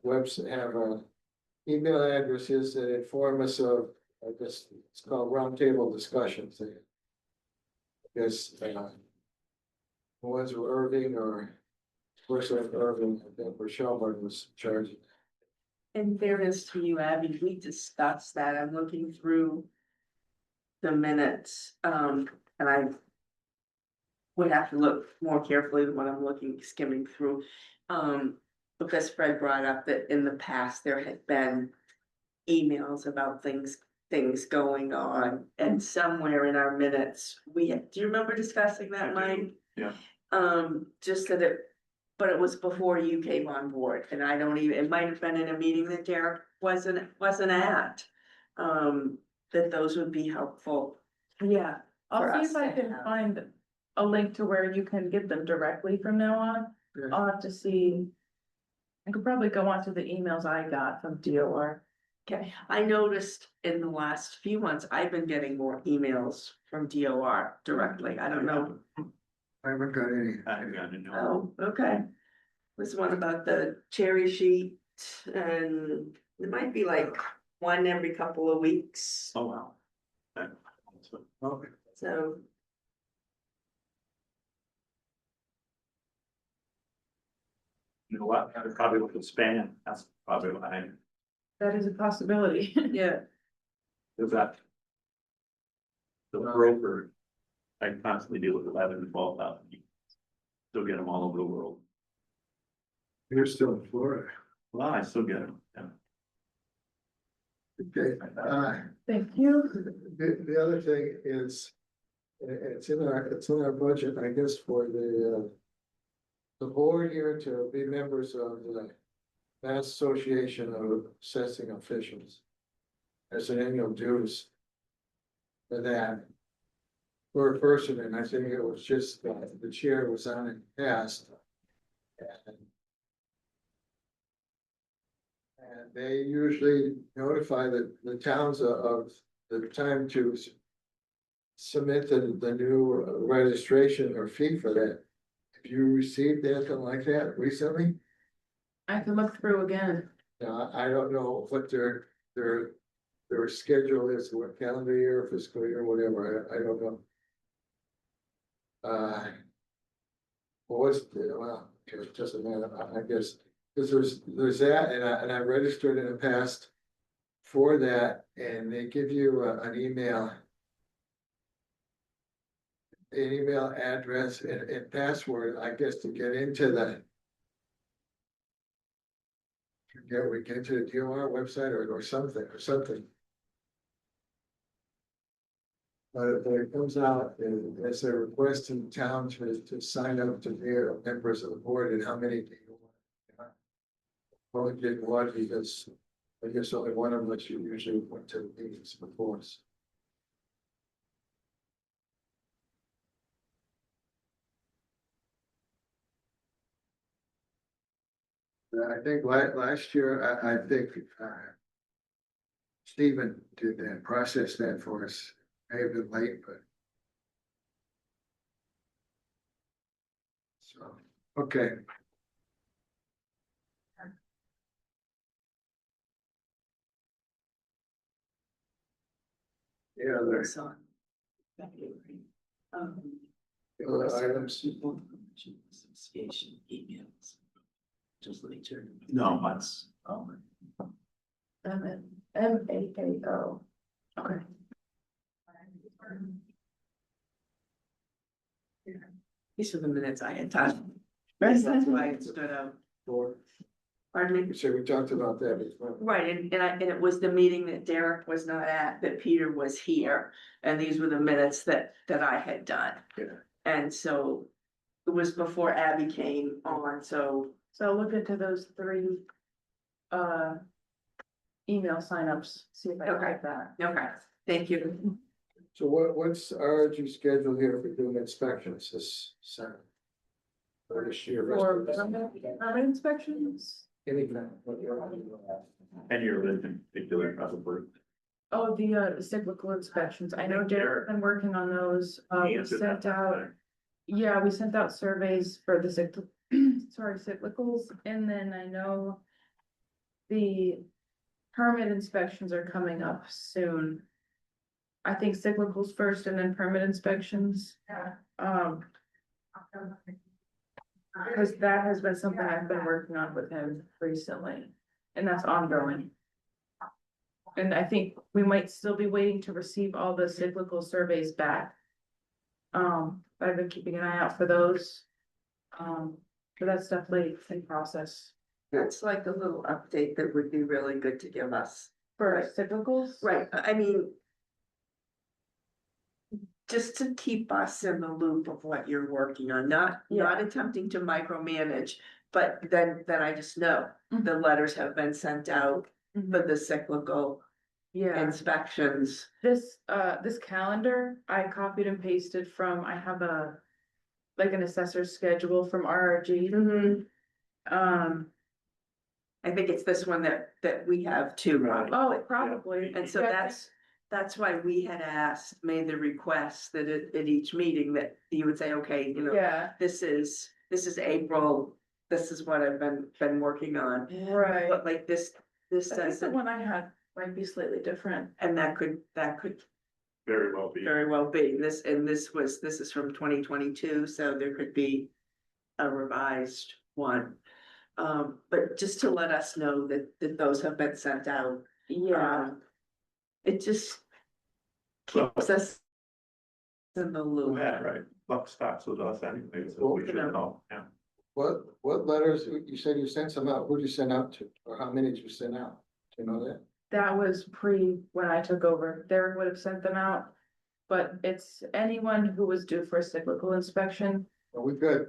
email addresses that inform us of, I guess, it's called roundtable discussions. I guess, the ones were Irving or first of Irving, I think, where Shelburne was charged. In fairness to you, Abby, we discussed that. I'm looking through the minutes, and I would have to look more carefully than what I'm skimming through. Because Fred brought up that in the past, there had been emails about things going on, and somewhere in our minutes, do you remember discussing that, I do, Mike? yeah. Just that but it was before you came on board, and I don't even, it might have been in a meeting that Derek wasn't at. That those would be helpful. yeah. I'll For see us if I to can have. find a link to where you can get them directly from now on. Yeah. I'll have to see. I could probably go onto the emails I got from DOR. Okay, I noticed in the last few months, I've been getting more emails from DOR directly. I don't know. I haven't got any. I haven't gotten to know. Oh, okay. Was one about the cherry sheet, and it might be like one every couple of weeks, Oh, wow. Okay. so. You know what, I probably look at spam, that's probably what I, That is a possibility. Yeah, is that. The broker, I constantly deal with 11 to 12,000 people. Still get them all over the world. You're still in Florida. Well, I still get them, yeah. Okay, Thank you. the other thing is, it's in our budget, I guess, for the board here to be members of the Mass Association of Assessing Officials. As an annual dues. For that. For a person, and I think it was just, the chair was on it past. And they usually notify the towns of the time to submit the new registration or fee for that. Have you received anything like that recently? I can look through again. Now, I don't know what their schedule is, what calendar year, fiscal year, whatever, I don't know. What was, well, it doesn't matter, I guess, because there's that, and I registered in the past for that, and they give you an email. An email address and password, I guess, to get into the. We get to the DOR website or something. But it comes out as a request in town to sign up to be members of the board, and how many people. Only did one because I guess only one of us usually went to the meetings before us. I think last year, I think, Stephen did that, process that for us, may have been late, but. So, okay. Yeah, there's It's on February. other items. Association emails. Just later. No, that's, MAAO. Okay. These are the minutes I had done. That's why it stood out. Pardon me? So we talked about that before. Right, and it was the meeting that Derek was not at, that Peter was here, and these were the minutes that I had done. Yeah. And so it was before Abby came on, so. So I'll look into those three, email signups, see if I can Okay. get that. Okay, thank you. So what's RG schedule here for doing inspections this summer? For this year? For permit inspections? Anything. and you're in particular, probably. Oh, the cyclical inspections. I know Derek's been working on those. He We answered sent that out, time. yeah, we sent out surveys for the cyclicals, and then I know the permit inspections are coming up soon. I think cyclicals first and then permit inspections. Because that has been something I've been working on with him recently, and that's ongoing. And I think we might still be waiting to receive all the cyclical surveys back. But I've been keeping an eye out for those. But that's definitely in process. That's like a little update that would be really good to give us. For cyclicals? Right, I mean. Just to keep us in the loop of what you're working on, not Yeah. attempting to micromanage. But then I just know the letters have been sent out Mhm. for the cyclical Yeah, inspections. this calendar, I copied and pasted from, I have like an assessor's schedule from RRG. I think it's this one that we have too, Right. probably. Oh, probably. And so Yeah, that's why we had made the request that at each meeting that you would say, okay, you know, yeah, this is April, this is what I've been working on. right. But like this I think the doesn't, one I had might be slightly different. and that could Very well be. very well be, this is from 2022, so there could be a revised one. But just to let us know that those have been sent out. Yeah, It just keeps us in the loop. Yeah, right, buck stops with us anyway, so we should know, yeah. What letters, you said you sent some out, who'd you send out to, or how many did you send out? Do you know that? that was when I took over. Derek would have sent them out. But it's anyone who was due for a cyclical inspection. Well, we've got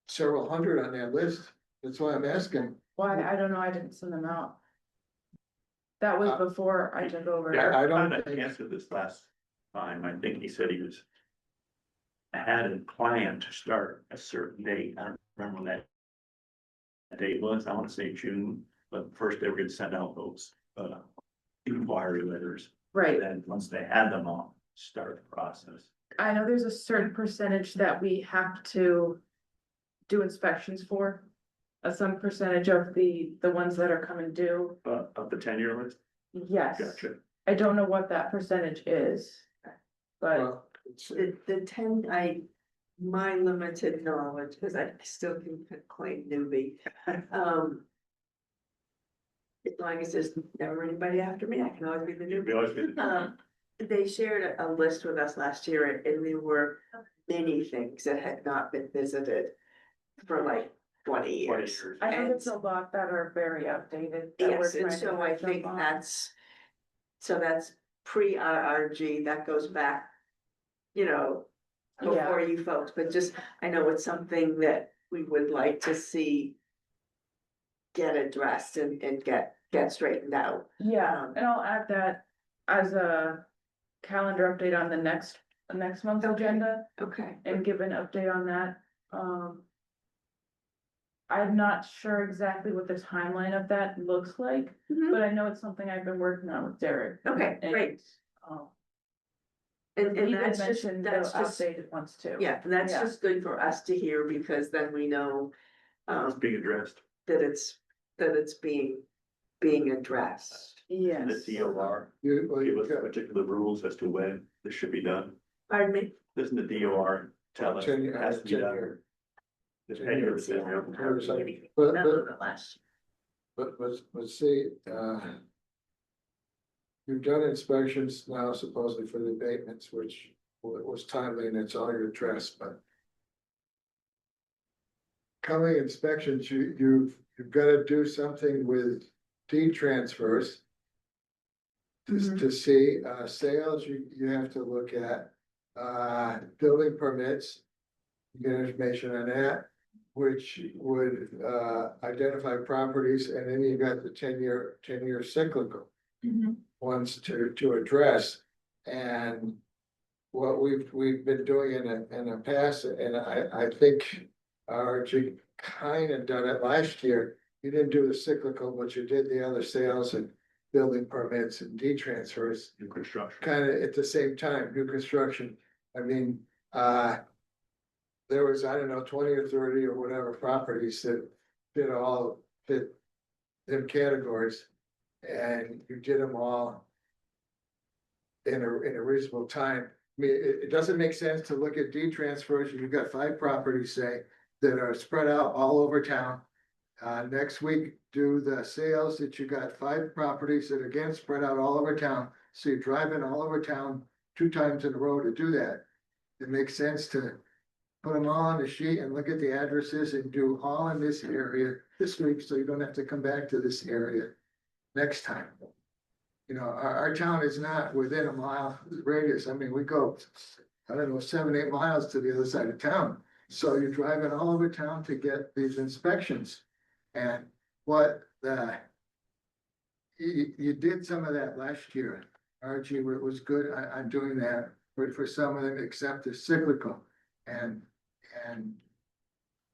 several hundred on that list, that's why I'm asking. Why, I don't know, I didn't send them out. That was before I took over. Derek I don't kind of think- answered this last time, I think he said he was. Had a plan to start a certain date, I don't remember when that date was, I want to say June, but first they were gonna send out those, inquiry letters. Right, Then, once they had them all, start the process. I know there's a certain percentage that we have to do inspections for. Some percentage of the ones that are coming due, Of the 10-year list, yes. gotcha. I don't know what that percentage is. But, Well, it's, The 10, my limited knowledge, because I still can claim newbie. As long as there's never anybody after me, I can always be the You'd be newbie. always good. They shared a list with us last year, and there were many things that had not been visited for like 20 20 years. years. I know And- there's a lot that are very outdated. that we're Yes, and trying to so I catch up think on. that's pre-RRG, that goes back, you know, before you folks, but just, I know it's something that we would like to see get addressed and get straightened out. Yeah, and I'll add that as a calendar update on the next month's Okay. agenda Okay. and give an update on that. I'm not sure exactly what the timeline of that looks like, Mhm. but I know it's something I've been working on with Derek. Okay, And, great. um, And he did that's just, mention the that's just, updated ones too. yeah, and that's Yeah. just good for us to hear, because then we know, It's being addressed. that it's being addressed. Yes. The DOR You, well, give you us got particular rules as to when this should be done. Pardon me? Doesn't the DOR tell us it has to be done? The 10 tenure years. says Yeah. no. But, None of the last. but see, you've done inspections now supposedly for the abatements, which was timely and it's all your address, but coming inspections, you've got to do something with deed transfers. To see, sales, you have to look at, building permits. You get information on that, which would, identify properties, and then you got the 10-year cyclical Mhm. ones to address. And what we've been doing in the past, and I think RG kind of done it last year. You didn't do the cyclical, but you did the other sales and building permits and deed transfers New construction. kind of at the same time, new construction. I mean, there was, I don't know, 20 or 30 or whatever properties that fit them categories. And you did them all in a reasonable time. I mean, it doesn't make sense to look at deed transfers. You've got 5 properties, say, that are spread out all over town. Next week, do the sales that you got 5 properties that again spread out all over town. So you're driving all over town 2 times in a row to do that. It makes sense to put them all on the sheet and look at the addresses and do all in this area this week, so you don't have to come back to this area next time. You know, our town is not within a mile radius. I mean, we go, I don't know, 7, 8 miles to the other side of town. So you're driving all over town to get these inspections. And what you did some of that last year. Archie was good on doing that for some of them, except the cyclical. And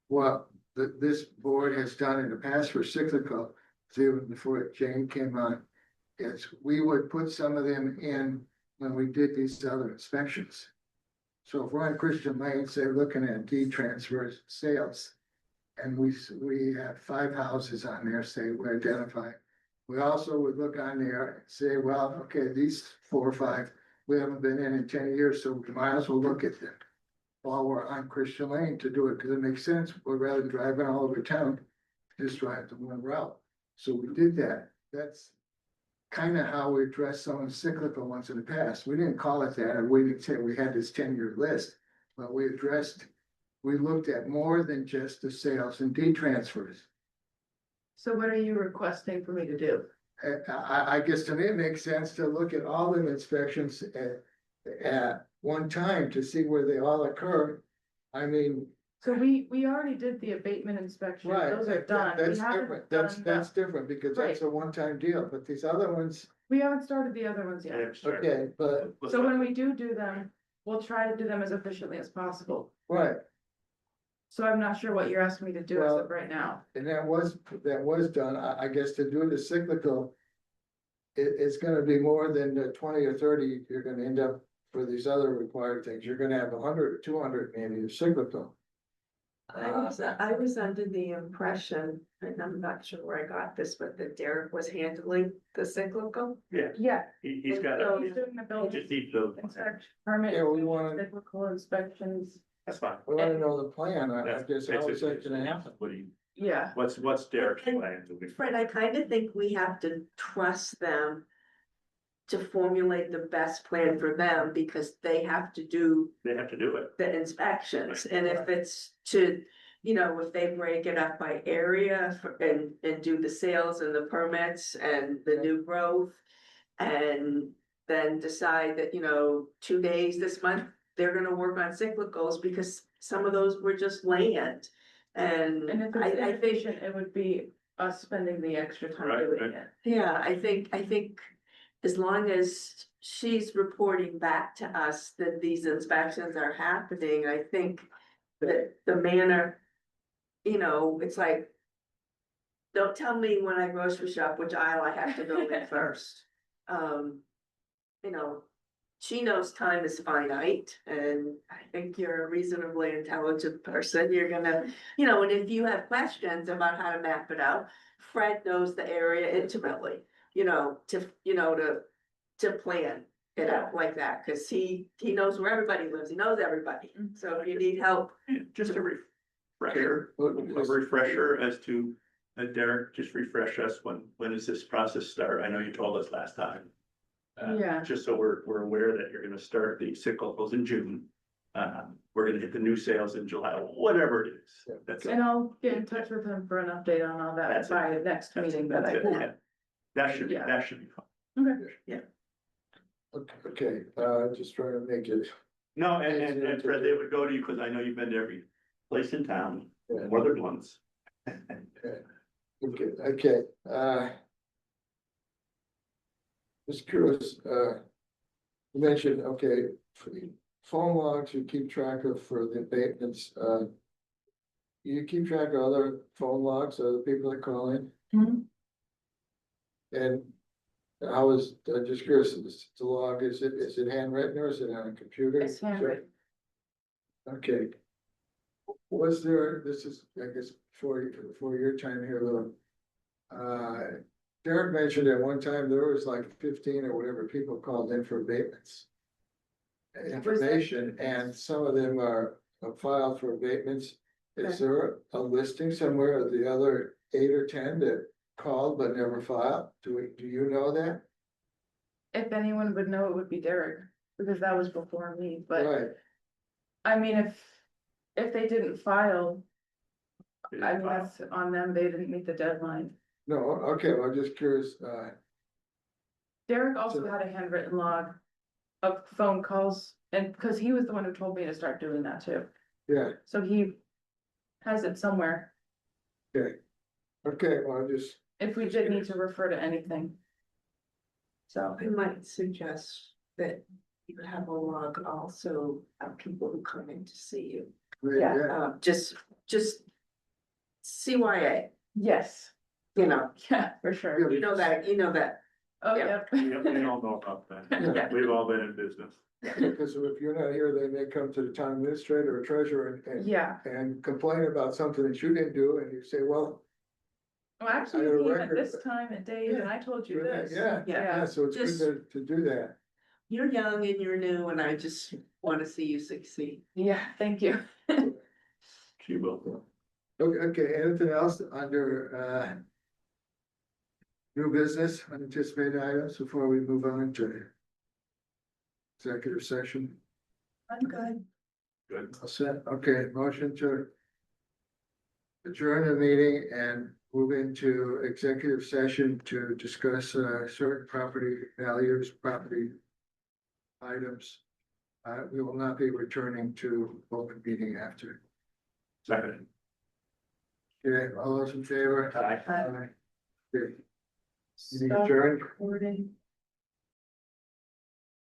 what this board has done in the past for cyclical, even before Jane came on, is we would put some of them in when we did these other inspections. So if we're on Christian Lane, say, looking at deed transfers, sales, and we have 5 houses on there, say, we identify. We also would look on there and say, well, okay, these 4 or 5, we haven't been in 10 years, so we might as well look at them while we're on Christian Lane to do it, because it makes sense. We're rather than driving all over town, just drive the one route. So we did that. That's kind of how we addressed some of the cyclical ones in the past. We didn't call it that, or we didn't say we had this 10-year list, but we looked at more than just the sales and deed transfers. So what are you requesting for me to do? I guess to me, it makes sense to look at all the inspections at one time to see where they all occur. I mean. So we already did the abatement inspection, Right, those are done. We that's haven't different, done that's the- different, because that's a one-time deal, but these other ones, We haven't started the other ones yet. okay, but, So when we do them, we'll try to do them as efficiently as possible. right, So I'm not sure what you're asking me to do as Well- of right now. and that was done, I guess to do the cyclical. It's gonna be more than the 20 or 30 you're gonna end up for these other required things, you're gonna have 100, 200 maybe of cyclical. I was under the impression, and I'm not sure where I got this, but that Derek was handling the cyclical. Yeah, Yeah. he's got it. He's doing the building Just need those. inspection permit. Yeah, we wanna- Cyclical inspections, That's fine. We wanna know the plan, I That's guess, how is that basically- gonna happen? What do you, yeah. what's Derek's And- plan? Fred, I kind of think we have to trust them to formulate the best plan for them, because they have to do They have to do it. the inspections, and if it's to, if they break it up by area and do the sales and the permits and the new growth. And then decide that, 2 days this month, they're gonna work on cyclicals, because some of those were just land. And And if I it's think, inefficient, it would be us spending the extra time Right, doing right. it. yeah, I think as long as she's reporting back to us that these inspections are happening, I think that the manner you know, it's like. Don't tell me when I grocery shop which aisle I have to go in first. You know, she knows time is finite, and I think you're a reasonably intelligent person. You're gonna, you know, and if you have questions about how to map it out, Fred knows the area intimately, you know, to plan it out like that, cause he knows where everybody lives, he knows everybody. So if you need help, Just a refresher as to, Derek, just refresh us, when does this process start? I know you told us last time. Yeah. Just so we're aware that you're gonna start the cyclicals in June. We're gonna hit the new sales in July, whatever it is. Yeah. That's And I'll get in touch with him for an update on all that That's it. by the next meeting that I it. can. Yeah. That should be fun. Okay. Okay, just trying to make it. No, and Fred, they would go to you, because I know you've been to every place in town, Yeah. northern ones. Okay, just curious, you mentioned, okay, phone logs you keep track of for the abatements, you keep track of other phone logs, other people that call in, Mhm. and how is, just curious, the log, is it handwritten or is it on a computer? It's handwritten. Okay. Was there, this is, I guess, for your time here, though. Derek mentioned at one time there was like 15 or whatever people called in for abatements. Information, and some of them are filed for abatements. Is there a listing somewhere of the other 8 or 10 that called but never filed? Do you know that? If anyone would know, it would be Derek, because that was before me, but Right, I mean, if they didn't file, I mean, that's on them, they didn't meet the deadline. no, okay, well, I'm just curious, Derek also had a handwritten log of phone calls, and because he was the one who told me to start doing that too, yeah, so he has it somewhere, okay, well, just, if we did need to refer to anything. So, I might suggest that you have a log also of people who come in to see you. yeah, Just CYA, yes, you know, yeah, for sure. you know that. Oh, Yeah. yeah. We all know about that. Yeah. We've all been in business. because if you're not here, they may come to the town administrator or treasurer Yeah, and complain about something that you didn't do, and you say, well. well, actually, I you have a came at record, this time and date, and I told you this. Yeah, Yeah. so it's Just- good to do that. You're young and you're new, and I just wanna see you succeed. Yeah, thank you. She will. Okay, anything else under, new business, unanticipated items before we move on to executive session? I'm good. Good. All set, okay, motion to adjourn the meeting and move into executive session to discuss, certain property values, property items. We will not be returning to open meeting after. Second. Okay, all those in favor? Aye. Aye. Okay. Meeting Stop adjourned. recording.